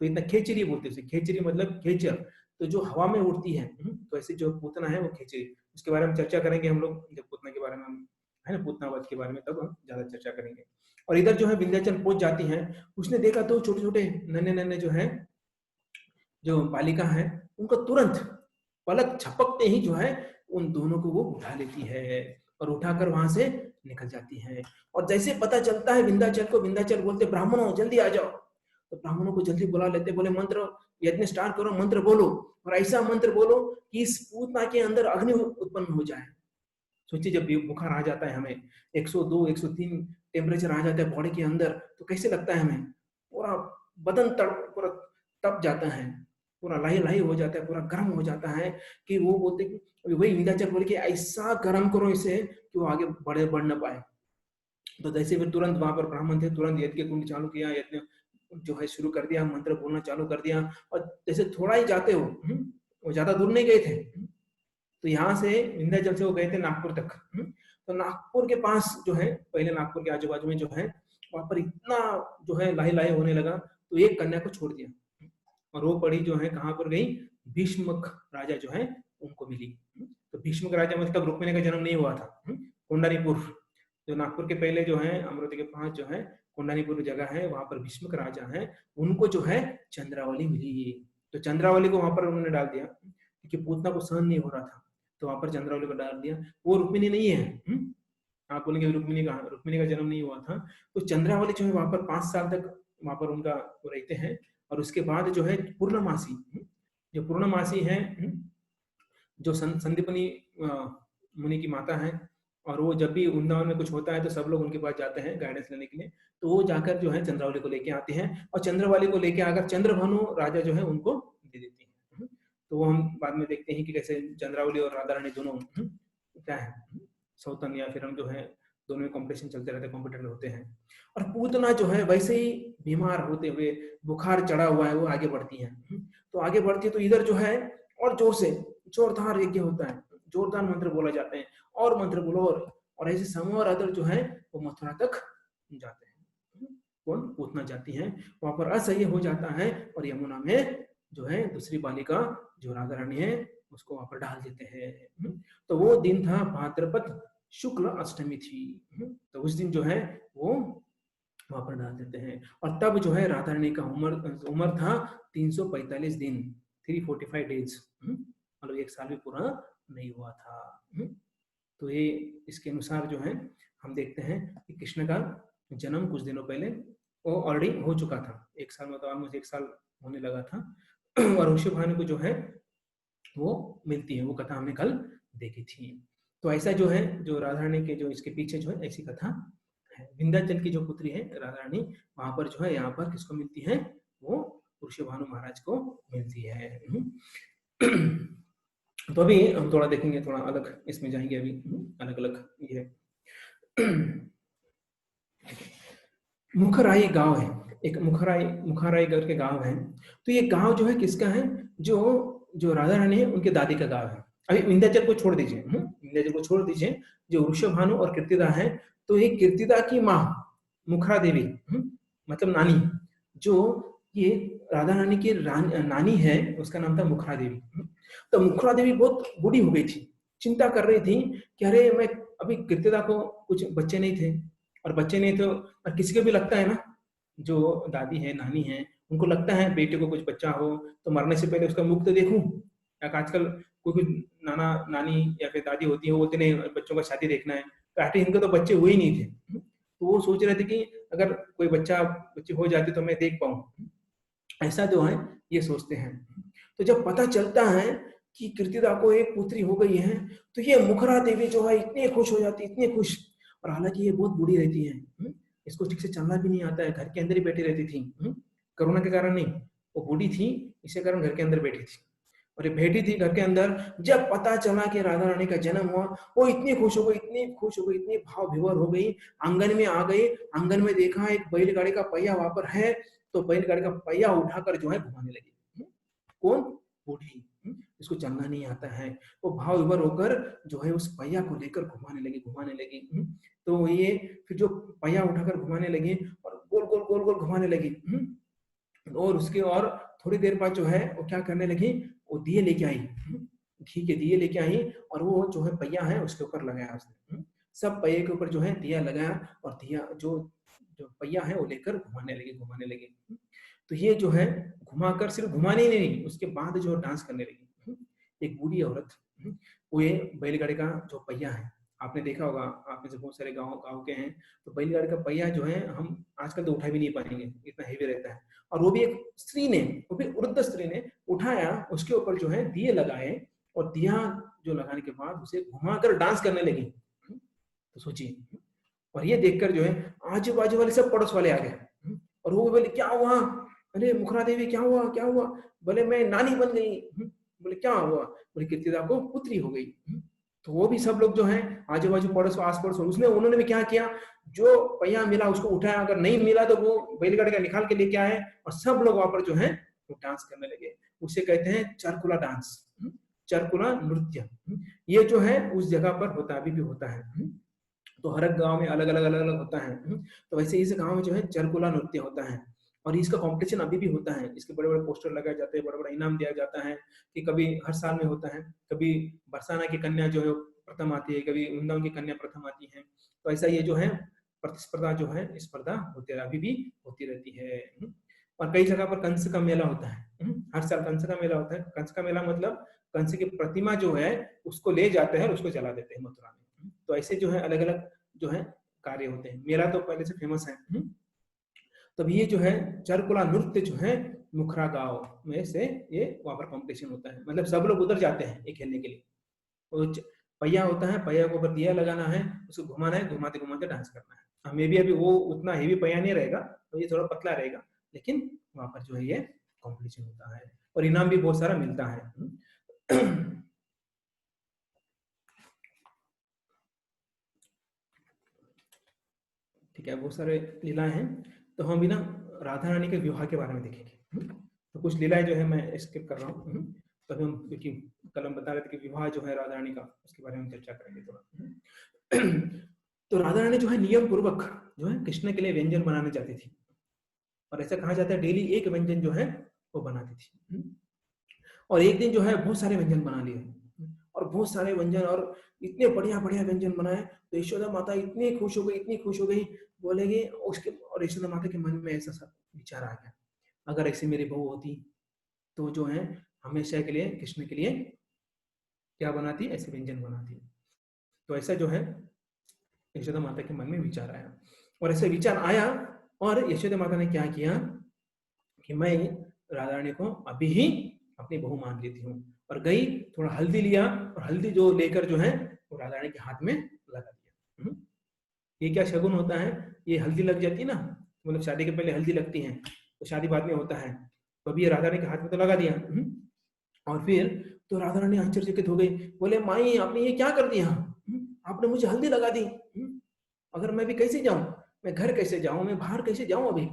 A: तो इतना खेचरी बोलते हैं, खेचरी मतलब खेचर, तो जो हवा में उड़ती है। तो ऐसे जो पूतना है वो खेचरी, उसके बारे में चर्चा करेंगे हम लोग जब पूतना के बारे में हम, है ना, पूतनावध के बारे में तब हम ज्यादा चर्चा करेंगे। और इधर जो है विंध्याचल पहुंच जाती है, उसने देखा तो छोटे छोटे नन्हे नन्हे जो है जो बालिका है, उनको तुरंत पलक झपकते ही जो है उन दोनों को वो उठा लेती है और उठाकर वहां से निकल जाती है। और जैसे पता चलता है विंध्याचल को, विंध्याचल बोलते ब्राह्मणों जल्दी आ जाओ, तो ब्राह्मणों को जल्दी बुला लेते, बोले मंत्र यज्ञ स्टार्ट करो, मंत्र बोलो और ऐसा मंत्र बोलो कि इस पूतना के अंदर अग्नि उत्पन्न हो जाए। सोचिए जब बुखार आ जाता है हमें 102 103 टेम्परेचर आ जाता है बॉडी के अंदर, तो कैसे लगता है हमें, पूरा बदन पूरा तप जाता है, पूरा लाही लाही हो जाता है, पूरा गर्म हो जाता है कि वो बोलते कि वही विंध्याचल बोले कि ऐसा गर्म करो इसे कि वो आगे बढ़ ना पाए। तो जैसे फिर तुरंत वहां पर ब्राह्मण थे, तुरंत यज्ञ कुंड चालू किया, यज्ञ जो है शुरू कर दिया, मंत्र बोलना चालू कर दिया। और जैसे थोड़ा ही जाते हो, वो ज्यादा दूर नहीं गए थे, तो यहाँ से विंध्याचल से वो गए थे नागपुर तक। तो नागपुर के पास जो है, पहले नागपुर के आजू बाजू में जो है वहां पर इतना जो है लाही लाही होने लगा, तो एक कन्या को छोड़ दिया और वो पड़ी जो है कहाँ पर गई, भीष्मक राजा जो है उनको मिली। तो भीष्मक राजा मतलब रुक्मिणी का जन्म नहीं हुआ था। कोंडानीपुर जो नागपुर के पहले जो है अमरावती के पास जो है कोंडानीपुर जगह है, वहां पर भीष्मक राजा है, उनको जो है चंद्रावली मिली। तो चंद्रावली को वहां पर उन्होंने डाल दिया क्योंकि पूतना को सहन नहीं हो रहा था, तो वहां पर चंद्रावली को डाल दिया। वो रुक्मिणी नहीं है, आप बोलेंगे रुक्मिणी का जन्म नहीं हुआ था। तो चंद्रावली जो है वहां पर 5 साल तक वहां पर उनका वो रहते हैं। और उसके बाद जो है पूर्णमासी, जो पूर्णमासी है, जो संदीपनी मुनि की माता है, और वो जब भी वृंदावन में कुछ होता है तो सब लोग उनके पास जाते हैं गाइडेंस लेने के लिए। तो वो जाकर जो है चंद्रावली को लेके आते हैं और चंद्रावली को लेके आकर चंद्रभानु राजा जो है उनको दे देती है। तो वो हम बाद में देखते हैं कि कैसे चंद्रावली और राधा रानी दोनों क्या है सौतन, या फिर हम जो है दोनों में कॉम्पिटिशन चलते रहते, कॉम्पिटिटर होते हैं। और पूतना जो है वैसे ही बीमार होते हुए, बुखार चढ़ा हुआ है, वो आगे बढ़ती है। तो आगे बढ़ती है तो इधर जो है और जोर से जोरदार यज्ञ होता है, जोरदार मंत्र बोला जाते हैं, और मंत्र बोलो, और ऐसे समय और अदर जो है वो मथुरा तक जाते हैं। कौन, पूतना जाती है, वहां पर असह्य हो जाता है और यमुना में जो है दूसरी बालिका जो राधा रानी है उसको वहां पर डाल देते हैं। तो वो दिन था भाद्रपद शुक्ल अष्टमी थी। तो उस दिन जो है वो वहां पर डाल देते हैं। और तब जो है राधा रानी का उम्र था 345 दिन, 345 डेज, मतलब 1 साल भी पूरा नहीं हुआ था। तो ये इसके अनुसार जो है हम देखते हैं कि कृष्ण का जन्म कुछ दिनों पहले वो ऑलरेडी हो चुका था, 1 साल मतलब मुझे 1 साल होने लगा था। और ऋषभ भानु को जो है वो मिलती है, वो कथा हमने कल देखी थी। तो ऐसा जो है, जो राधा रानी के जो इसके पीछे जो है ऐसी कथा है। विंध्याचल की जो पुत्री है राधा रानी, वहां पर जो है यहाँ पर किसको मिलती है, वो ऋषभ भानु महाराज को मिलती है। तो अभी हम थोड़ा देखेंगे, थोड़ा अलग इसमें जाएंगे अभी, अलग अलग ये मुखराई गांव है, एक मुखराई करके गांव है। तो ये गांव जो है किसका है, जो जो राधा रानी है उनके दादी का गांव है। अभी विंध्याचल को छोड़ दीजिए, विंध्याचल को छोड़ दीजिए, जो ऋषभ भानु और कीर्तिदा है, तो ये कीर्तिदा की माँ मुखरा देवी, मतलब नानी, जो ये राधा रानी की नानी है, उसका नाम था मुखरा देवी। तो मुखरा देवी बहुत बूढ़ी हो गई थी, चिंता कर रही थी कि अरे मैं, अभी कीर्तिदा को कुछ बच्चे नहीं थे, और बच्चे नहीं तो, और किसी को भी लगता है ना, जो दादी है नानी है उनको लगता है बेटे को कुछ बच्चा हो तो मरने से पहले उसका मुख तो देखूं। आजकल कोई नाना नानी या फिर दादी होती है, वो बोलते नहीं बच्चों का शादी देखना है, तो इनके तो बच्चे हुए ही नहीं थे। तो वो सोच रहे थे कि अगर कोई बच्चे हो जाते तो मैं देख पाऊं, ऐसा जो है ये सोचते हैं। तो जब पता चलता है कि कीर्तिदा को एक पुत्री हो गई है, तो ये मुखरा देवी जो है इतनी खुश हो जाती, इतनी खुश। और हालांकि ये बहुत बूढ़ी रहती है, इसको ठीक से चलना भी नहीं आता है, घर के अंदर ही बैठी रहती थी, कोरोना के कारण नहीं, वो बूढ़ी थी इसी कारण घर के अंदर बैठी थी। और ये बैठी थी घर के अंदर, जब पता चला कि राधा रानी का जन्म हुआ, वो इतनी खुश हो गई, इतनी खुश हो गई, इतनी भाव विभोर हो गई, आंगन में आ गई। आंगन में देखा एक बैलगाड़ी का पहिया वहां पर है, तो बैलगाड़ी का पहिया उठाकर जो है घुमाने लगी। कौन, बूढ़ी, इसको चलना नहीं आता है, वो भाव विभोर होकर जो है उस पहिया को लेकर घुमाने लगी। तो ये फिर जो पहिया उठाकर घुमाने लगी और गोल गोल गोल गोल घुमाने लगी। और उसके और थोड़ी देर बाद जो है वो क्या करने लगी, वो दिए लेके आई, घी के दिए लेके आई, और वो जो है पहिया है उसके ऊपर लगाया उसने, सब पहिए के ऊपर जो है दिया लगाया, और दिया जो जो पहिया है वो लेकर घुमाने लगी। तो ये जो है घुमाकर सिर्फ घुमाने ही नहीं, उसके बाद जो डांस करने लगी। एक बूढ़ी औरत वो ये बैलगाड़ी का जो पहिया है, आपने देखा होगा, आप में से बहुत सारे गाँव गाँव के हैं, तो बैलगाड़ी का पहिया जो है हम आजकल तो उठा भी नहीं पाएंगे, इतना हेवी रहता है। और वो भी एक स्त्री ने, वो भी वृद्ध स्त्री ने उठाया, उसके ऊपर जो है दिए लगाए, और दिया जो लगाने के बाद उसे घुमाकर डांस करने लगी। तो सोचिए, और ये देखकर जो है आजू बाजू वाले सब पड़ोस वाले आ गए, और वो बोले क्या हुआ, अरे मुखरा देवी क्या हुआ क्या हुआ, बोले मैं नानी बन गई। बोले क्या हुआ, बोले कीर्तिदा को पुत्री हो गई। तो वो भी सब लोग जो है आजू बाजू पड़ोस आस पड़ोस, उसने उन्होंने भी क्या किया, जो पहिया मिला उसको उठाया, अगर नहीं मिला तो वो बैलगाड़ी का निकाल के लेके आए, और सब लोग वहां पर जो है वो डांस करने लगे। उसे कहते हैं चरकुला डांस, चरकुला नृत्य। ये जो है उस जगह पर होता, अभी भी होता है। तो हर एक गांव में अलग अलग अलग अलग होता है। तो वैसे इस गांव में जो है चरकुला नृत्य होता है, और इसका कंपटीशन अभी भी होता है। इसके बड़े बड़े पोस्टर लगाए जाते हैं, बड़ा बड़ा इनाम दिया जाता है, कि कभी हर साल में होता है, कभी बरसाना की कन्या जो है प्रथम आती है, कभी वृंदावन की कन्या प्रथम आती है। तो ऐसा ये जो है प्रतिस्पर्धा जो है स्पर्धा होती है, अभी भी होती रहती है। और कई जगह पर कंस का मेला होता है, हर साल कंस का मेला होता है। कंस का मेला मतलब कंस की प्रतिमा जो है उसको ले जाते हैं और उसको जला देते हैं मथुरा में। तो ऐसे जो है अलग अलग जो है कार्य होते हैं। मेला तो पहले से फेमस है। तब ये जो है चरकुला नृत्य जो है मुखरा गांव में से ये वहां पर कंपटीशन होता है, मतलब सब लोग उधर जाते हैं ये खेलने के लिए। वो पहिया होता है, पहिया के ऊपर दिया लगाना है, उसको घुमाना है, घुमाते घुमाते डांस करना है। हमें भी अभी वो उतना हेवी पहिया नहीं रहेगा, तो ये थोड़ा पतला रहेगा, लेकिन वहां पर जो है ये कंपटीशन होता है, और इनाम भी बहुत सारा मिलता है। ठीक है, बहुत सारे लीलाएं हैं। तो हम भी ना राधा रानी के विवाह के बारे में देखेंगे। तो कुछ लीलाएं जो है मैं स्किप कर रहा हूँ, तभी हम, क्योंकि कल हम बता रहे थे कि विवाह जो है राधा रानी का, उसके बारे में चर्चा करेंगे थोड़ा। तो राधा रानी जो है नियम पूर्वक जो है कृष्ण के लिए व्यंजन बनाने जाती थी, और ऐसा कहा जाता है डेली एक व्यंजन जो है वो बनाती थी। और एक दिन जो है बहुत सारे व्यंजन बना लिए, और बहुत सारे व्यंजन, और इतने बढ़िया बढ़िया व्यंजन बनाए। तो यशोदा माता इतनी खुश हो गई, इतनी खुश हो गई, बोलेगी उसके, और यशोदा माता के मन में ऐसा सा विचार आ गया, अगर ऐसे मेरी बहू होती तो जो है हमेशा के लिए कृष्ण के लिए क्या बनाती, ऐसे व्यंजन बनाती। तो ऐसा जो है यशोदा माता के मन में विचार आया, और ऐसे विचार आया, और यशोदा माता ने क्या किया कि मैं राधा रानी को अभी ही अपनी बहू मान लेती हूँ, और गई, थोड़ा हल्दी लिया, और हल्दी जो लेकर जो है वो राधा रानी के हाथ में लगा दिया। ये क्या शगुन होता है, ये हल्दी लग जाती है ना, मतलब शादी के पहले हल्दी लगती है, तो शादी बाद में होता है, तो अभी राधा रानी के हाथ में तो लगा दिया। और फिर तो राधा रानी आश्चर्यचकित हो गई, बोले माई आपने ये क्या कर दिया, आपने मुझे हल्दी लगा दी, अगर मैं भी कैसे जाऊं, मैं घर कैसे जाऊं, मैं बाहर कैसे जाऊं अभी,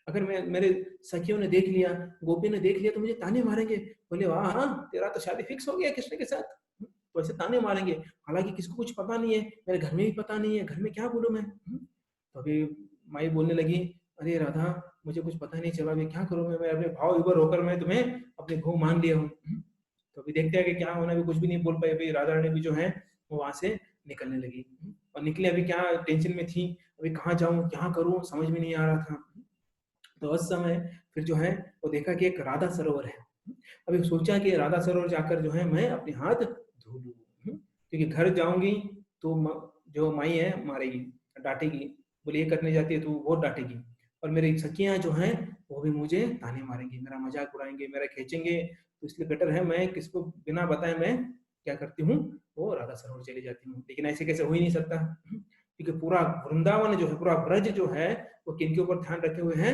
A: अगर मैं, मेरे सखियों ने देख लिया, गोपी ने देख लिया तो मुझे ताने मारेंगे। बोले वाह, हाँ तेरा तो शादी फिक्स हो गया कृष्ण के साथ, तो ऐसे ताने मारेंगे, हालांकि किसको कुछ पता नहीं है, मेरे घर में भी पता नहीं है, घर में क्या बोलूं मैं। तो अभी माई बोलने लगी, अरे राधा मुझे कुछ पता नहीं चला, मैं क्या करूं, मैं अपने भाव विभोर होकर मैं तुम्हें अपने बहू मान लिया हूँ। तो अभी देखते हैं कि क्या होना, भी कुछ भी नहीं बोल पाई। अभी राधा रानी भी जो है वो वहां से निकलने लगी, और निकले, अभी क्या टेंशन में थी, अभी कहाँ जाऊं क्या करूं समझ में नहीं आ रहा था। तो उस समय फिर जो है वो देखा कि एक राधा सरोवर है, अभी सोचा कि राधा सरोवर जाकर जो है मैं अपने हाथ धो लूं, क्योंकि घर जाऊंगी तो जो माई है मारेगी, डांटेगी, बोले ये करने जाती है तो बहुत डांटेगी, और मेरी सखियां जो हैं वो भी मुझे ताने मारेंगे, मेरा मजाक उड़ाएंगे, मेरा खींचेंगे। तो इसलिए बेटर है मैं किसको बिना बताए मैं क्या करती हूँ, वो राधा सरोवर चली जाती हूँ। लेकिन ऐसे कैसे हो ही नहीं सकता, क्योंकि पूरा वृंदावन जो है, पूरा ब्रज जो है वो किनके ऊपर ध्यान रखे हुए हैं,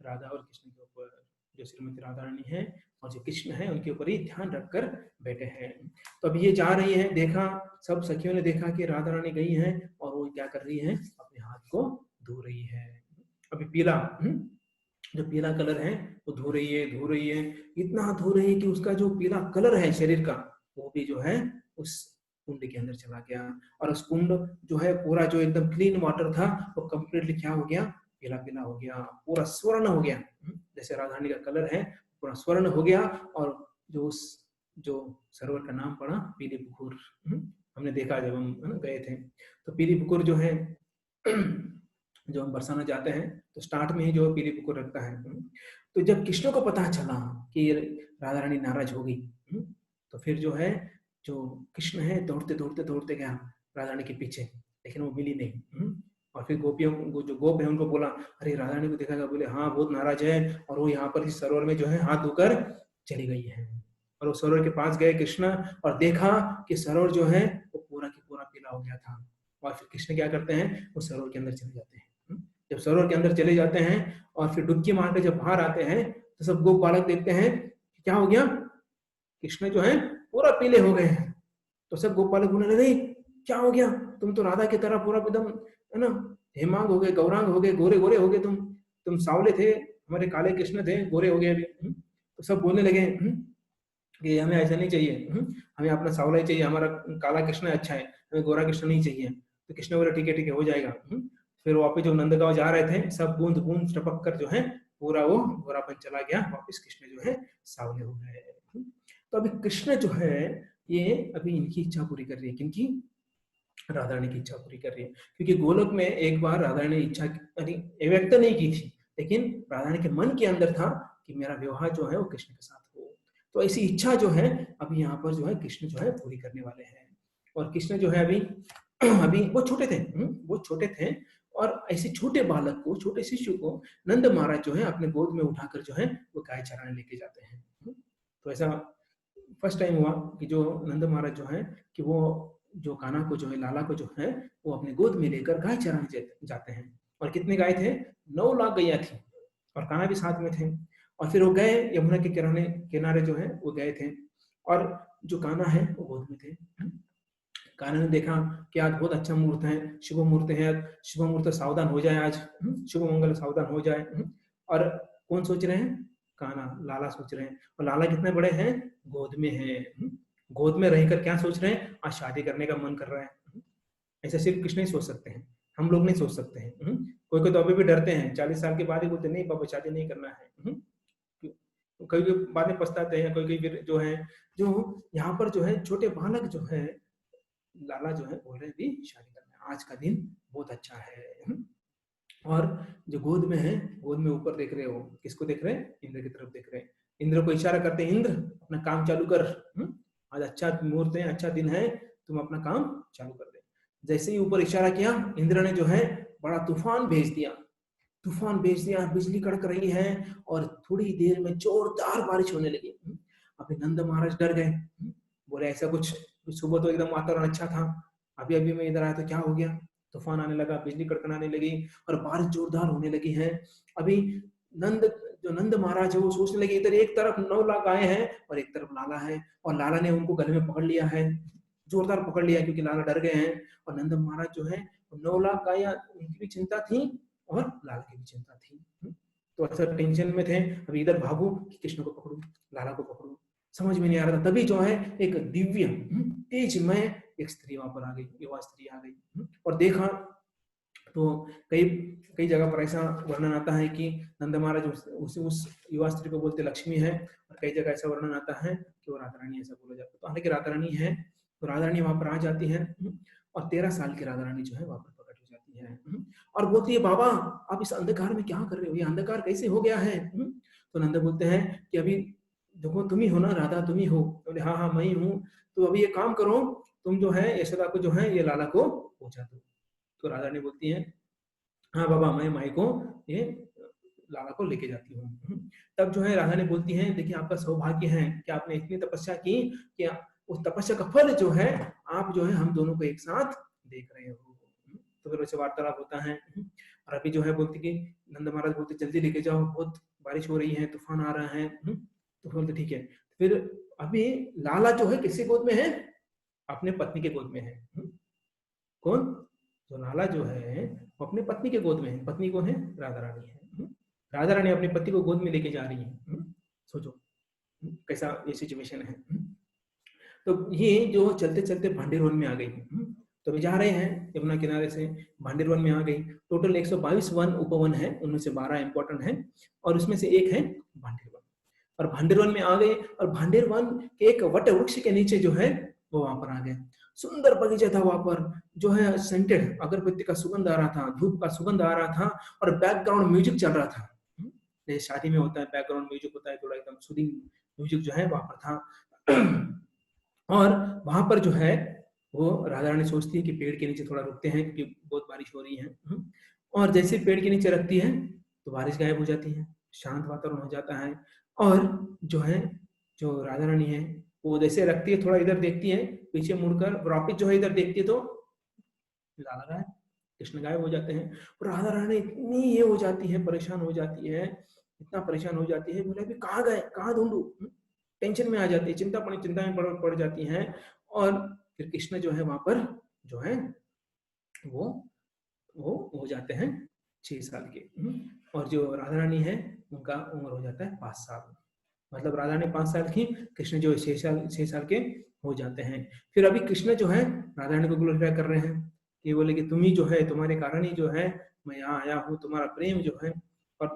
A: राधा और कृष्ण के ऊपर। जो श्रीमती राधा रानी है और जो कृष्ण है उनके ऊपर ही ध्यान रखकर बैठे हैं। तो अब ये जा रही है, देखा, सब सखियों ने देखा कि राधा रानी गई है, और वो क्या कर रही है, अपने हाथ को धो रही है। अभी पीला, जो पीला कलर है वो धो रही है, धो रही है, इतना धो रही है कि उसका जो पीला कलर है शरीर का वो भी जो है उस कुंड के अंदर चला गया। और उस कुंड जो है पूरा जो एकदम क्लीन वाटर था वो कंप्लीटली क्या हो गया, पीला पीला हो गया, पूरा स्वर्ण हो गया। जैसे राधारानी का कलर है पूरा स्वर्ण हो गया। और जो उस जो सरोवर का नाम पड़ा पीली पुकुर, हमने देखा जब हम गए थे। तो पीली पुकुर जो है जो हम बरसाना जाते हैं तो स्टार्ट में ही जो पीली पुकुर रखता है। तो जब कृष्ण को पता चला कि राधा रानी नाराज हो गई, तो फिर जो है जो कृष्ण है दौड़ते दौड़ते दौड़ते गया राधा रानी के पीछे, लेकिन वो मिली नहीं। और फिर गोपियों को, जो गोप है उनको बोला, अरे राधा रानी को देखा गया, बोले हाँ बहुत नाराज है और वो यहाँ पर इस सरोवर में जो है हाथ धोकर चली गई है। और वो सरोवर के पास गए कृष्ण और देखा कि सरोवर जो है वो पूरा की पूरा पीला हो गया था। और फिर कृष्ण क्या करते हैं, वो सरोवर के अंदर चले जाते हैं। जब सरोवर के अंदर चले जाते हैं और फिर डुबकी मार के जब बाहर आते हैं तो सब गोप बालक देखते हैं क्या हो गया, कृष्ण जो है पूरा पीले हो गए हैं। तो सब गोप बालक बोलने लगे क्या हो गया, तुम तो राधा की तरह पूरा एकदम है ना हेमांग हो गए, गौरांग हो गए, गोरे गोरे हो गए, तुम सावले थे, हमारे काले कृष्ण थे, गोरे हो गए अभी। तो सब बोलने लगे कि हमें ऐसा नहीं चाहिए, हमें अपना सावला ही चाहिए, हमारा काला कृष्ण अच्छा है, हमें गोरा कृष्ण नहीं चाहिए। तो कृष्ण बोला ठीक है हो जाएगा। फिर वापस जो नंदगांव जा रहे थे सब बूंद बूंद टपक कर जो है पूरा वो गोरापन चला गया, वापस कृष्ण जो है सावले हो गए। तो अभी कृष्ण जो है ये अभी इनकी इच्छा पूरी कर रही है, किनकी, राधा रानी की इच्छा पूरी कर रही है। क्योंकि गोलोक में एक बार राधा रानी ने इच्छा व्यक्त नहीं की थी, लेकिन राधा रानी के मन के अंदर था कि मेरा विवाह जो है वो कृष्ण के साथ हो। तो ऐसी इच्छा जो है अभी यहाँ पर जो है कृष्ण जो है पूरी करने वाले हैं। और कृष्ण जो है अभी अभी वो छोटे थे, वो छोटे थे, और ऐसे छोटे बालक को, छोटे शिशु को नंद महाराज जो है अपने गोद में उठाकर जो है वो गाय चराने लेके जाते हैं। तो ऐसा फर्स्ट टाइम हुआ कि जो नंद महाराज जो है कि वो जो कान्हा को जो है, लाला को जो है वो अपने गोद में लेकर गाय चराने जाते हैं। और कितने गाय थे, 9 लाख गैया थी, और कान्हा भी साथ में थे। और फिर वो गए यमुना के किनारे जो है वो गए थे, और जो कान्हा है वो गोद में थे। कान्हा ने देखा कि आज बहुत अच्छा मुहूर्त है, शुभ मुहूर्त है, शुभ मुहूर्त, सावधान हो जाए आज, शुभ मंगल, सावधान हो जाए। और कौन सोच रहे हैं, कान्हा, लाला सोच रहे हैं। और लाला कितने बड़े हैं, गोद में है। गोद में रहकर क्या सोच रहे हैं, आज शादी करने का मन कर रहा है। ऐसा सिर्फ कृष्ण ही सोच सकते हैं, हम लोग नहीं सोच सकते हैं। कोई कोई तो अभी भी डरते हैं, 40 साल के बाद ही बोलते नहीं बाबा शादी नहीं करना है। कोई कोई बाद में पछताते हैं, कोई कोई जो है, जो यहाँ पर जो है छोटे बालक जो है, लाला जो है बोल रहे हैं भी शादी करना है, आज का दिन बहुत अच्छा है। और जो गोद में है, गोद में ऊपर देख रहे हो, किसको देख रहे हैं, इंद्र की तरफ देख रहे हैं। इंद्र को इशारा करते हैं, इंद्र अपना काम चालू कर, आज अच्छा मुहूर्त है, अच्छा दिन है, तुम अपना काम चालू कर दे। जैसे ही ऊपर इशारा किया, इंद्र ने जो है बड़ा तूफान भेज दिया, तूफान भेज दिया, बिजली कड़क रही है और थोड़ी देर में जोरदार बारिश होने लगी। अभी नंद महाराज डर गए, बोले ऐसा कुछ, सुबह तो एकदम वातावरण अच्छा था, अभी अभी मैं इधर आया तो क्या हो गया, तूफान आने लगा, बिजली कड़कनाने लगी और बारिश जोरदार होने लगी है। अभी नंद महाराज है वो सोचने लगे, इधर एक तरफ 9 लाख आए हैं और एक तरफ लाला है, और लाला ने उनको गले में पकड़ लिया है, जोरदार पकड़ लिया, क्योंकि लाला डर गए हैं। और नंद महाराज जो है 9 लाख गायें, उनकी भी चिंता थी और लाला की भी चिंता थी। तो ऐसा टेंशन में थे, अभी इधर भागू कि कृष्ण को पकड़ू, लाला को पकड़ू, समझ में नहीं आ रहा था। तभी जो है एक दिव्य तेजमय एक स्त्री वहां पर आ गई, युवा स्त्री आ गई, और देखा तो कई कई जगह पर ऐसा वर्णन आता है कि नंद महाराज उस युवा स्त्री को बोलते लक्ष्मी है, और कई जगह ऐसा वर्णन आता है कि वो राधा रानी ऐसा बोला जाता है। तो हालांकि राधा रानी है, तो राधा रानी वहां पर आ जाती है, और 13 साल की राधा रानी जो है वहां पर प्रकट हो जाती है, और बोलती है बाबा आप इस अंधकार में क्या कर रहे हो, ये अंधकार कैसे हो गया है। तो नंद बोलते हैं कि अभी देखो तुम ही हो ना राधा, तुम ही हो। बोले हाँ हाँ मैं ही हूँ, तो अभी ये काम करो, तुम जो है यशोदा को जो है ये लाला को पहुंचा दो। तो राधा ने बोलती है हाँ बाबा मैं माई को ये लाला को लेके जाती हूँ। तब जो है राधा ने बोलती है देखिए आपका सौभाग्य है कि आपने इतनी तपस्या की कि उस तपस्या का फल जो है आप जो है हम दोनों को एक साथ देख रहे हो। तो फिर वैसे वार्तालाप होता है, और अभी जो है बोलती कि नंद महाराज बोलते जल्दी लेके जाओ, बहुत बारिश हो रही है, तूफान आ रहा है। तो बोलते ठीक है। फिर अभी लाला जो है किसके गोद में है, अपने पत्नी के गोद में है। कौन, जो लाला जो है वो अपने पत्नी के गोद में है, पत्नी कौन है, राधा रानी है। राधा रानी अपने पति को गोद में लेके जा रही है। सोचो कैसा ये सिचुएशन है। तो ये जो चलते चलते भांडेरवन में आ गई, तो अभी जा रहे हैं यमुना किनारे से, भांडेरवन में आ गई। टोटल 122 वन उपवन है, उनमें से 12 इंपॉर्टेंट है, और उसमें से एक है भांडेरवन। और भांडेरवन में आ गए, और भांडेरवन के एक वट वृक्ष के नीचे जो है वो वहां पर आ गए। सुंदर बगीचा था वहां पर, जो है सेंटेड अगरबत्ती का सुगंध आ रहा था, धूप का सुगंध आ रहा था, और बैकग्राउंड म्यूजिक चल रहा था। जैसे शादी में होता है बैकग्राउंड म्यूजिक होता है, थोड़ा एकदम सूदिंग म्यूजिक जो है वहां पर था। और वहां पर जो है वो राधा रानी सोचती है कि पेड़ के नीचे थोड़ा रुकते हैं क्योंकि बहुत बारिश हो रही है। और जैसे पेड़ के नीचे रखती है तो बारिश गायब हो जाती है, शांत वातावरण हो जाता है। और जो है जो राधा रानी है वो जैसे रखती है, थोड़ा इधर देखती है, पीछे मुड़कर वापिस जो है इधर देखती है तो राधा रानी कृष्ण गायब हो जाते हैं। और राधा रानी इतनी ये हो जाती है, परेशान हो जाती है, इतना परेशान हो जाती है, बोले अभी कहाँ गए, कहाँ ढूंढू, टेंशन में आ जाती है, चिंता में पड़ जाती है। और फिर कृष्ण जो है वहां पर जो है वो हो जाते हैं 6 साल के। और जो राधा रानी है उनका उम्र हो जाता है 5 साल। मतलब राधा रानी 5 साल की, कृष्ण जो है 6 साल के हो जाते हैं। फिर अभी कृष्ण जो है राधा रानी को ग्लोरीफाई कर रहे हैं, ये बोले कि तुम ही जो है, तुम्हारे कारण ही जो है मैं यहाँ आया हूँ, तुम्हारा प्रेम जो है, और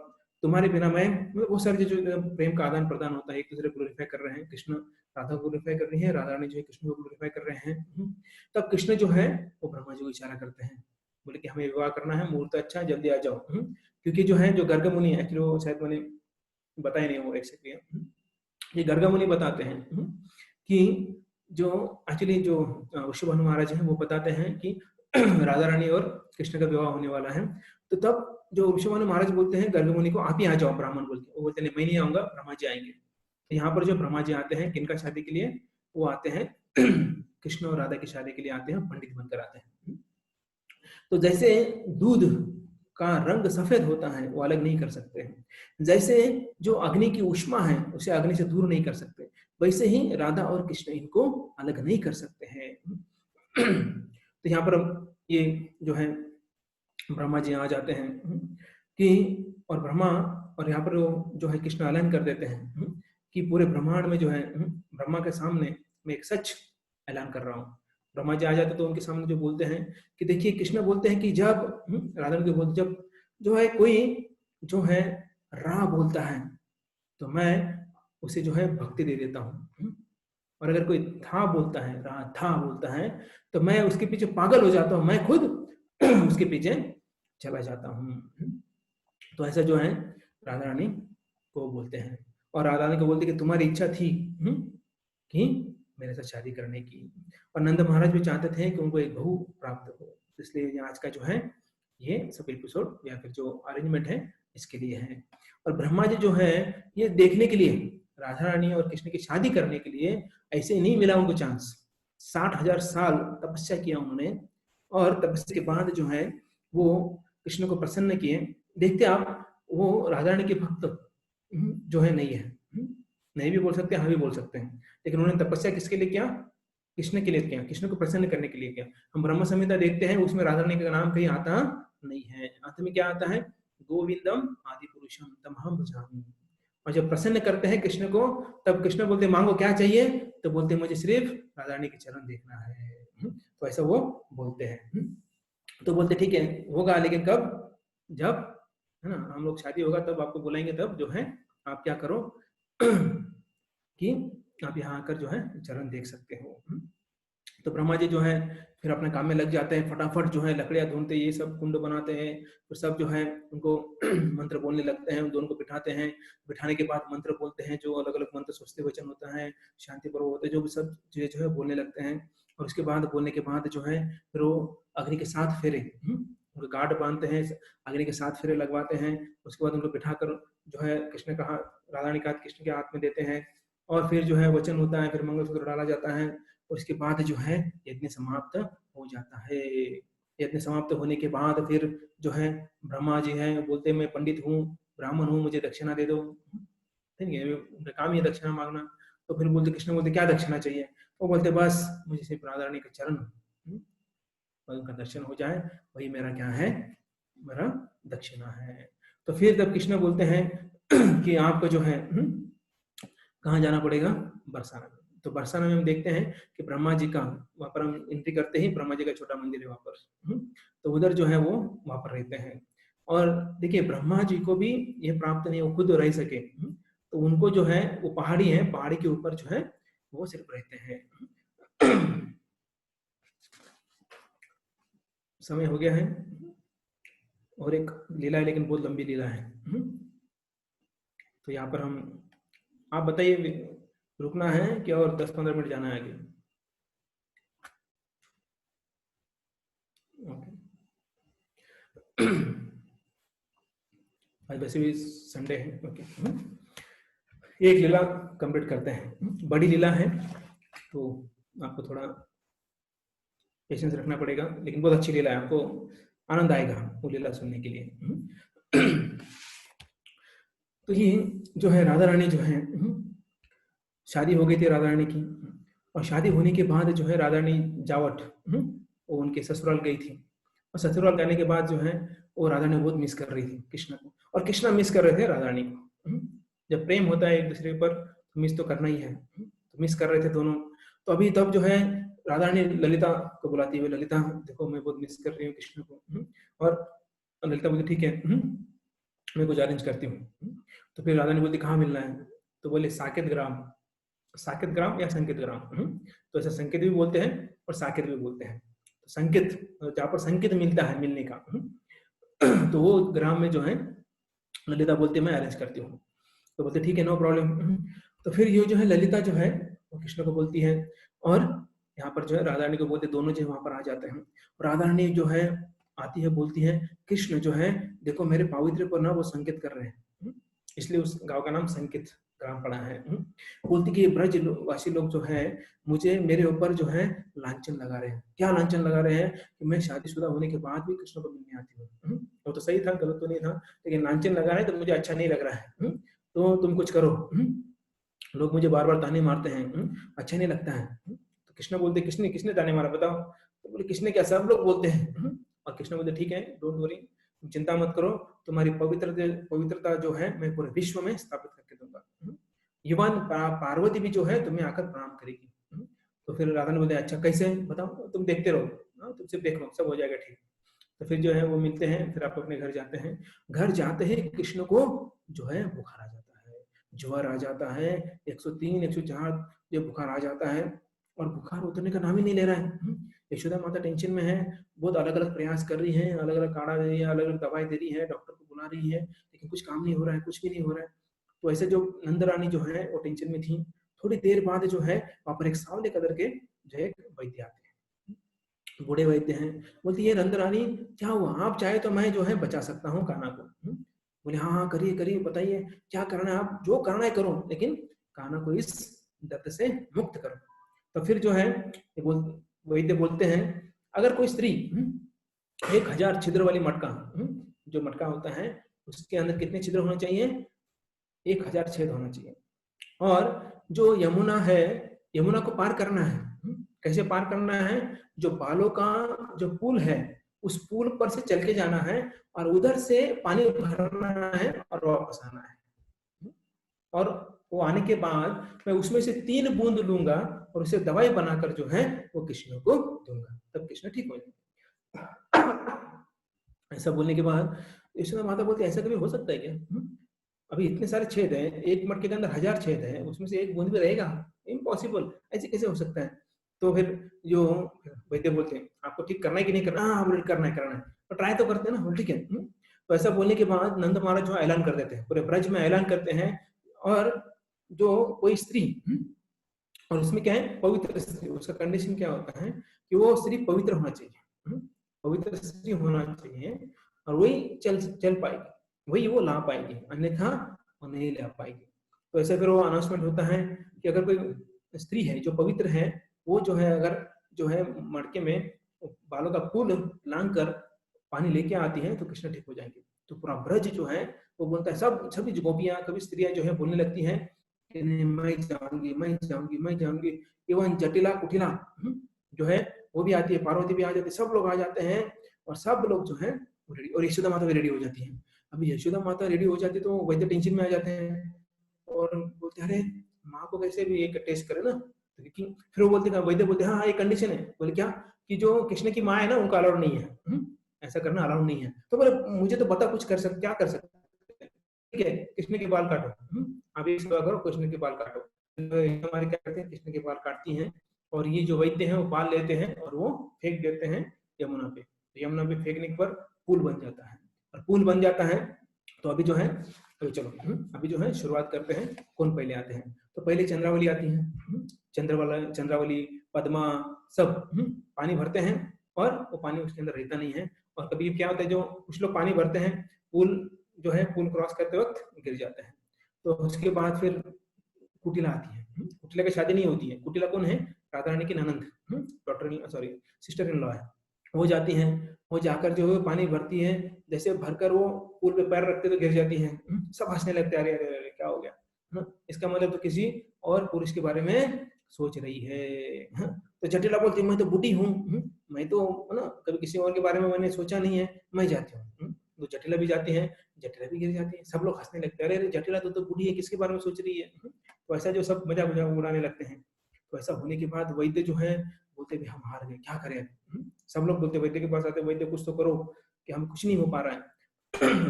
A: तुम्हारे बिना मैं, मतलब बहुत सारे जो प्रेम का आदान प्रदान होता है, एक दूसरे को ग्लोरीफाई कर रहे हैं। कृष्ण राधा को ग्लोरीफाई कर रही है, राधा रानी जो है कृष्ण को ग्लोरीफाई कर रहे हैं। तब कृष्ण जो है वो ब्रह्मा जी को इशारा करते हैं, बोले कि हमें विवाह करना है, मुहूर्त अच्छा, जल्दी आ जाओ। क्योंकि जो है जो गर्ग मुनि है, एक्चुअली वो शायद मैंने बताया नहीं वो एक्चुअली, ये गर्ग मुनि बताते हैं कि जो एक्चुअली जो ऋषभनु महाराज हैं वो बताते हैं कि राधा रानी और कृष्ण का विवाह होने वाला है। तो तब जो ऋषभनु महाराज बोलते हैं गर्ग मुनि को, आप ही आ जाओ ब्राह्मण बोल के। वो बोलते हैं मैं नहीं आऊंगा, ब्रह्मा जी आएंगे। तो यहाँ पर जो ब्रह्मा जी आते हैं किनका शादी के लिए, वो आते हैं कृष्ण और राधा की शादी के लिए आते हैं, पंडित बनकर आते हैं। तो जैसे दूध का रंग सफेद होता है वो अलग नहीं कर सकते हैं, जैसे जो अग्नि की ऊष्मा है उसे अग्नि से दूर नहीं कर सकते, वैसे ही राधा और कृष्ण इनको अलग नहीं कर सकते हैं। तो यहाँ पर ये जो है ब्रह्मा जी आ जाते हैं कि, और ब्रह्मा, और यहाँ पर जो है कृष्ण ऐलान कर देते हैं कि पूरे ब्रह्मांड में जो है ब्रह्मा के सामने मैं एक सच ऐलान कर रहा हूँ। ब्रह्मा जी आ जाते तो उनके सामने जो बोलते हैं कि देखिए, कृष्ण बोलते हैं कि जब राधा के बोलते, जब जो है कोई जो है रा बोलता है तो मैं उसे जो है भक्ति दे देता हूँ, और अगर कोई था बोलता है, रा था बोलता है, तो मैं उसके पीछे पागल हो जाता हूँ, मैं खुद उसके पीछे चला जाता हूँ। तो ऐसा जो है राधा रानी को बोलते हैं, और राधा रानी को बोलते कि तुम्हारी इच्छा थी कि मेरे साथ शादी करने की, और नंद महाराज भी चाहते थे कि उनको एक बहू प्राप्त हो। इसलिए आज का जो है ये सब एपिसोड या फिर जो अरेंजमेंट है इसके लिए है। और ब्रह्मा जी जो है ये देखने के लिए, राधा रानी और कृष्ण की शादी करने के लिए ऐसे नहीं मिला उनको चांस, 60,000 साल तपस्या किया उन्होंने, और तपस्या के बाद जो है वो कृष्ण को प्रसन्न किए। देखते आप, वो राधा रानी के भक्त जो है नहीं है, नहीं भी बोल सकते, हाँ भी बोल सकते हैं, लेकिन उन्होंने तपस्या किसके लिए किया, कृष्ण के लिए किया, कृष्ण को प्रसन्न करने के लिए किया। हम ब्रह्म संहिता देखते हैं, उसमें राधा रानी का नाम कहीं आता नहीं है, अंत में क्या आता है, गोविंदम आदि पुरुषम तमहम भजामि। और जब प्रसन्न करते हैं कृष्ण को, तब कृष्ण बोलते मांगो क्या चाहिए, तो बोलते मुझे सिर्फ राधा रानी के चरण देखना है। तो ऐसा वो बोलते हैं। तो बोलते ठीक है होगा, लेकिन कब, जब है ना हम लोग शादी होगा तब आपको बुलाएंगे, तब जो है आप क्या करो कि आप यहाँ आकर जो है चरण देख सकते हो। तो ब्रह्मा जी जो है फिर अपने काम में लग जाते हैं, फटाफट जो है लकड़ियां ढूंढते, ये सब कुंड बनाते हैं, तो सब जो है उनको मंत्र बोलने लगते हैं, उन दोनों को बिठाते हैं, बिठाने के बाद मंत्र बोलते हैं, जो अलग अलग मंत्र स्वस्ति वचन होता है, शांति पर्व होते हैं, जो भी सब चीजें जो है बोलने लगते हैं। और उसके बाद बोलने के बाद जो है फिर वो अग्नि के 7 फेरे, उनको गार्ड बांधते हैं, अग्नि के 7 फेरे लगवाते हैं। उसके बाद उनको बिठाकर जो है कृष्ण का हाथ, राधा रानी का हाथ कृष्ण के हाथ में देते हैं, और फिर जो है वचन होता है, फिर मंगलसूत्र डाला जाता है। उसके बाद जो है यज्ञ समाप्त हो जाता है। यज्ञ समाप्त होने के बाद फिर जो है ब्रह्मा जी हैं, बोलते मैं पंडित हूँ, ब्राह्मण हूँ, मुझे दक्षिणा दे दो, ठीक है, उनका काम ही है दक्षिणा मांगना। तो फिर बोलते, कृष्ण बोलते क्या दक्षिणा चाहिए, वो बोलते बस मुझे सिर्फ राधा रानी के चरण और उनका दर्शन हो जाए, वही मेरा क्या है, मेरा दक्षिणा है। तो फिर तब कृष्ण बोलते हैं कि आपको जो है कहाँ जाना पड़ेगा, बरसाना में। तो बरसाना में हम देखते हैं कि ब्रह्मा जी का, वहां पर हम एंट्री करते ही ब्रह्मा जी का छोटा मंदिर है वहां पर, तो उधर जो है वो वहां पर रहते हैं। और देखिए ब्रह्मा जी को भी ये प्राप्त नहीं, वो खुद रह सके, तो उनको जो है वो पहाड़ी है, पहाड़ी के ऊपर जो है वो सिर्फ रहते हैं। समय हो गया है, और एक लीला है, लेकिन बहुत लंबी लीला है। तो यहाँ पर हम, आप बताइए रुकना है कि और 10-15 मिनट जाना है आगे। आज वैसे भी संडे है। ओके, एक लीला कंप्लीट करते हैं। बड़ी लीला है तो आपको थोड़ा पेशेंस रखना पड़ेगा, लेकिन बहुत अच्छी लीला है, आपको आनंद आएगा वो लीला सुनने के लिए। तो ये जो है राधा रानी जो है, शादी हो गई थी राधा रानी की, और शादी होने के बाद जो है राधा रानी जावट, वो उनके ससुराल गई थी, और ससुराल जाने के बाद जो है वो राधा रानी बहुत मिस कर रही थी कृष्ण को, और कृष्णा मिस कर रहे थे राधा रानी को। जब प्रेम होता है एक दूसरे पर तो मिस तो करना ही है, तो मिस कर रहे थे दोनों। तो अभी तब जो है राधा रानी ललिता को बुलाती हुई, ललिता देखो मैं बहुत मिस कर रही हूँ कृष्ण को, और ललिता बोलती ठीक है, मैं कुछ अरेंज करती हूँ। तो फिर राधा रानी बोलती कहाँ मिलना है, तो बोले साकेत ग्राम, साकेत ग्राम या संकेत ग्राम, तो ऐसा संकेत भी बोलते हैं और साकेत भी बोलते हैं। तो संकेत जहाँ पर संकेत मिलता है मिलने का, तो वो ग्राम में जो है ललिता बोलती है मैं अरेंज करती हूँ। तो बोलते ठीक है नो प्रॉब्लम। तो फिर ये जो है ललिता जो है वो कृष्ण को बोलती है, और यहाँ पर जो है राधा रानी को बोलते, दोनों जो है वहां पर आ जाते हैं। राधा रानी जो है आती है, बोलती है कृष्ण जो है देखो मेरे पावित्र पर ना वो संकेत कर रहे हैं, इसलिए उस गांव का नाम संकेत ग्राम पड़ा है। बोलती कि ब्रज वासी लोग जो है मुझे मेरे ऊपर जो है लांछन लगा रहे हैं। क्या लांछन लगा रहे हैं कि मैं शादीशुदा होने के बाद भी कृष्ण को मिलने आती हूँ। वो तो सही था, गलत तो नहीं था, लेकिन लांछन लगा है तो मुझे अच्छा नहीं लग रहा है, तो तुम कुछ करो। लोग मुझे बार बार ताने मारते हैं, अच्छा नहीं लगता है। तो कृष्ण बोलते किसने किसने ताने मारा बताओ, तो बोले किसने क्या, सब लोग बोलते हैं। और कृष्ण बोलते ठीक है डोंट वरी, तुम चिंता मत करो, तुम्हारी पवित्रता जो है मैं पूरे विश्व में स्थापित करके दूंगा। युवान पार्वती भी जो है तुम्हें आकर प्रणाम करेगी। तो फिर राधा ने बोले अच्छा कैसे बताओ, तुम देखते रहो, तुम सिर्फ देख लो सब हो जाएगा ठीक। तो फिर जो है वो मिलते हैं, फिर आप अपने घर जाते हैं। घर जाते ही कृष्ण को जो है बुखार आ जाता है, ज्वर आ जाता है, 103 104 जो बुखार आ जाता है, और बुखार उतरने का नाम ही नहीं ले रहा है। यशोदा माता टेंशन में है, बहुत अलग अलग प्रयास कर रही है, अलग अलग काढ़ा दे रही है, अलग अलग दवाई दे रही है, डॉक्टर को बुला रही है, लेकिन कुछ काम नहीं हो रहा है, कुछ भी नहीं हो रहा है। तो ऐसे जो नंद रानी जो है वो टेंशन में थी। थोड़ी देर बाद जो है वहां पर एक सांवले कलर के जो है वैद्य आते हैं, बूढ़े वैद्य हैं। बोलती है नंद रानी क्या हुआ, आप चाहे तो मैं जो है बचा सकता हूँ कान्हा को। बोले हाँ हाँ करिए करिए, बताइए क्या करना है, आप जो करना है करो, लेकिन कान्हा को इस दर्द से मुक्त करो। तो फिर जो है वैद्य बोलते हैं अगर कोई स्त्री 1000 छिद्र वाली मटका, जो मटका होता है उसके अंदर कितने छिद्र होने चाहिए, 1000 छेद होना चाहिए। और जो यमुना है, यमुना को पार करना है, कैसे पार करना है, जो बालों का जो पुल है उस पुल पर से चल के जाना है, और उधर से पानी भरना है और वापस आना है। और वो आने के बाद मैं उसमें से 3 बूंद लूंगा और उसे दवाई बनाकर जो है वो कृष्ण को दूंगा, तब कृष्ण ठीक हो जाएंगे। ऐसा बोलने के बाद यशोदा माता बोलती ऐसा कभी हो सकता है क्या, अभी इतने सारे छेद हैं, एक मटके के अंदर 1000 छेद है, उसमें से एक बूंद भी रहेगा, इम्पॉसिबल, ऐसे कैसे हो सकता है। तो फिर जो वैद्य बोलते हैं आपको ठीक करना है कि नहीं करना, हाँ बोले करना है करना है, तो ट्राई तो करते हैं ना, ठीक है। तो ऐसा बोलने के बाद नंद महाराज जो ऐलान कर देते हैं, पूरे ब्रज में ऐलान करते हैं, और जो कोई स्त्री, और इसमें क्या है पवित्र स्त्री, उसका कंडीशन क्या होता है कि वो स्त्री पवित्र होना चाहिए, पवित्र स्त्री होना चाहिए, और वही चल पाएगी, वही वो ला पाएगी, अन्यथा वो नहीं ला पाएगी। तो ऐसे फिर वो अनाउंसमेंट होता है कि अगर कोई स्त्री है जो पवित्र है, वो जो है अगर जो है मटके में बालों का फूल लांग कर पानी लेके आती है तो कृष्ण ठीक हो जाएंगे। तो पूरा ब्रज जो है वो बोलता है, सब सभी गोपियां कभी स्त्रियां जो है बोलने लगती हैं कि मैं जाऊंगी मैं जाऊंगी मैं जाऊंगी। इवन जटिला कुटिला जो है वो भी आती है, पार्वती भी आ जाती है, सब लोग आ जाते हैं, और सब लोग जो है रेडी, और यशोदा माता भी रेडी हो जाती है। अभी यशोदा माता रेडी हो जाती है तो वैद्य टेंशन में आ जाते हैं, और बोलते अरे माँ को कैसे भी एक टेस्ट करे ना, तो फिर वो बोलते वैद्य बोलते हाँ एक कंडीशन है। बोले क्या, कि जो कृष्ण की माँ है ना उनको अलाउड नहीं है, ऐसा करना अलाउड नहीं है। तो बोले मुझे तो बता कुछ कर सकते, क्या कर सकते, ठीक है कृष्ण के बाल काटो, आप ये सेवा करो कृष्ण के बाल काटो। हमारे क्या करते हैं कृष्ण के बाल काटती हैं, और ये जो वैद्य हैं वो बाल लेते हैं और वो फेंक देते हैं यमुना पे। तो यमुना पे फेंकने पर पुल बन जाता है, और पुल बन जाता है। तो अभी जो है अभी चलो अभी जो है शुरुआत करते हैं, कौन पहले आते हैं। तो पहले चंद्रावली आती है, चंद्रावली पद्मा सब पानी भरते हैं, और वो पानी उसके अंदर रहता नहीं है, और कभी क्या होता है, जो कुछ लोग पानी भरते हैं, पुल जो है पुल क्रॉस करते वक्त गिर जाते हैं। तो उसके बाद फिर कुटिला आती है। कुटिला की शादी नहीं होती है। कुटिला कौन है? राधा रानी की ननंद, doctor sorry sister in law है। वो जाती हैं, वो जाकर जो है पानी भरती है, जैसे भरकर वो पुल पे पैर रखते तो गिर जाती हैं। सब हंसने लगते हैं, अरे अरे अरे क्या हो गया। इसका मतलब तो किसी और पुरुष के बारे में सोच रही है। तो जटिला बोलती मैं तो बूढ़ी हूँ, मैं तो है ना कभी किसी और के बारे में मैंने सोचा नहीं है, मैं जाती हूँ। तो जटिला भी जाती है, जटिला भी गिर जाती है। सब लोग हंसने लगते हैं, अरे अरे जटिला तो बूढ़ी है, किसके बारे में सोच रही है। तो ऐसा जो सब मजाक मजाक उड़ाने लगते हैं। तो ऐसा होने के बाद वैद्य जो है बोलते भी हम हार गए, क्या करें। सब लोग बोलते वैद्य के पास आते, वैद्य कुछ तो करो, कि हम कुछ नहीं हो पा रहा है।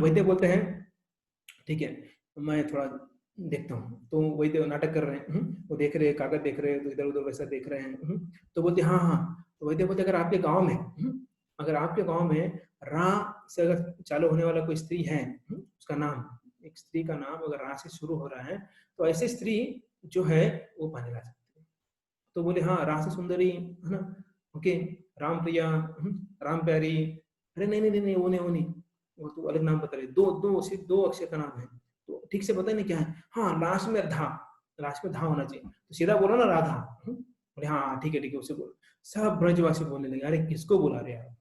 A: वैद्य बोलते हैं ठीक है मैं थोड़ा देखता हूँ। तो वैद्य नाटक कर रहे हैं, वो देख रहे हैं, कागज देख रहे हैं, तो इधर उधर वैसा देख रहे हैं। तो बोलते हाँ हाँ। तो वैद्य बोलते अगर आपके गाँव में अगर आपके गाँव में रा से अगर चालू होने वाला कोई स्त्री है, उसका नाम, एक स्त्री का नाम अगर रा से शुरू हो रहा है, तो ऐसी स्त्री जो है वो पानी ला सकती है। तो बोले हाँ रास सुंदरी है ना, ओके, राम प्रिया, राम प्यारी। अरे नहीं नहीं नहीं नहीं, वो नहीं वो नहीं, वो तो अलग नाम बता रहे, दो दो सिर्फ दो अक्षर का नाम है। तो ठीक से पता नहीं क्या है। हाँ लास्ट में धा, लास्ट में धा होना चाहिए। तो सीधा बोलो ना राधा। बोले हाँ ठीक है उसे बोलो। सब ब्रजवासी बोलने लगे अरे किसको बुला रहे हैं।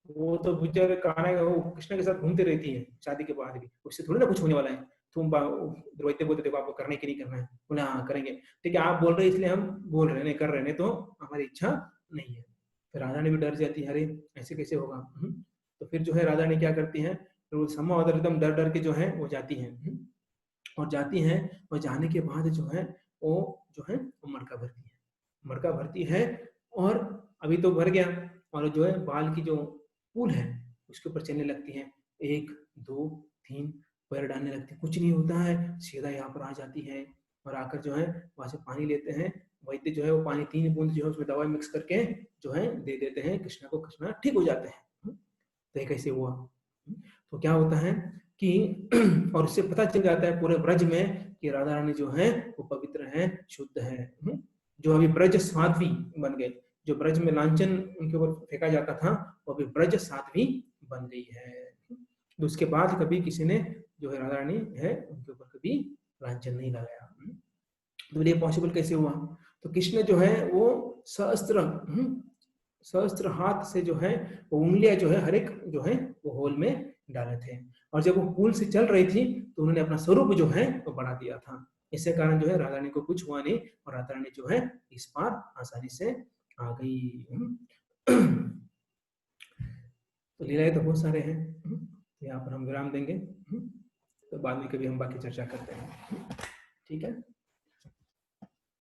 A: वो तो बेचारे कान्हा वो कृष्ण के साथ घूमती रहती है शादी के बाद भी, उससे थोड़ी ना कुछ होने वाला है। तुम द्रौपदी बोलते देखो आपको करने के नहीं करना है। बोले हाँ करेंगे, ठीक है आप बोल रहे हैं इसलिए हम बोल रहे हैं, नहीं कर रहे नहीं तो हमारी इच्छा नहीं है। फिर राधा ने भी डर जाती है, अरे ऐसे कैसे होगा। तो फिर जो है राधा ने क्या करती है, फिर वो सम्मा उधर एकदम डर डर के जो है वो जाती है। और जाती हैं, और जाने के बाद जो है वो वो मटका भरती है, मटका भरती है। और अभी तो भर गया, और जो है बाल की जो पुल है उसके ऊपर चलने लगती है। एक दो तीन पैर डालने लगती है, कुछ नहीं होता है, सीधा यहाँ पर आ जाती है। और आकर जो है वहां से पानी लेते हैं। वैद्य जो है वो पानी 3 बूंद जो है उसमें दवाई मिक्स करके जो है दे देते हैं कृष्णा को, कृष्णा ठीक हो जाते हैं। तो ये कैसे हुआ। तो क्या होता है कि और इससे पता चल जाता है पूरे ब्रज में कि राधा रानी जो है वो पवित्र है, शुद्ध है। जो अभी ब्रज साध्वी बन गए, जो ब्रज में लांछन उनके ऊपर फेंका जाता था, वो अभी ब्रज साध्वी बन गई है। तो उसके बाद कभी किसी ने जो है राधा रानी है उनके ऊपर कभी लांछन नहीं लगाया। तो ये पॉसिबल कैसे हुआ। तो कृष्ण जो है वो सहस्त्र हाथ से जो है वो उंगलियां जो है हर एक जो है वो होल में डाले थे। और जब वो पुल से चल रही थी तो उन्होंने अपना स्वरूप जो है वो बढ़ा दिया था। इसके कारण जो है राधा रानी को कुछ हुआ नहीं, और राधा रानी जो है इस पार आसानी से आ गई। तो लीलाएं तो बहुत सारे हैं। तो यहाँ पर हम विराम देंगे। तो बाद में कभी हम बाकी चर्चा करते हैं। ठीक है।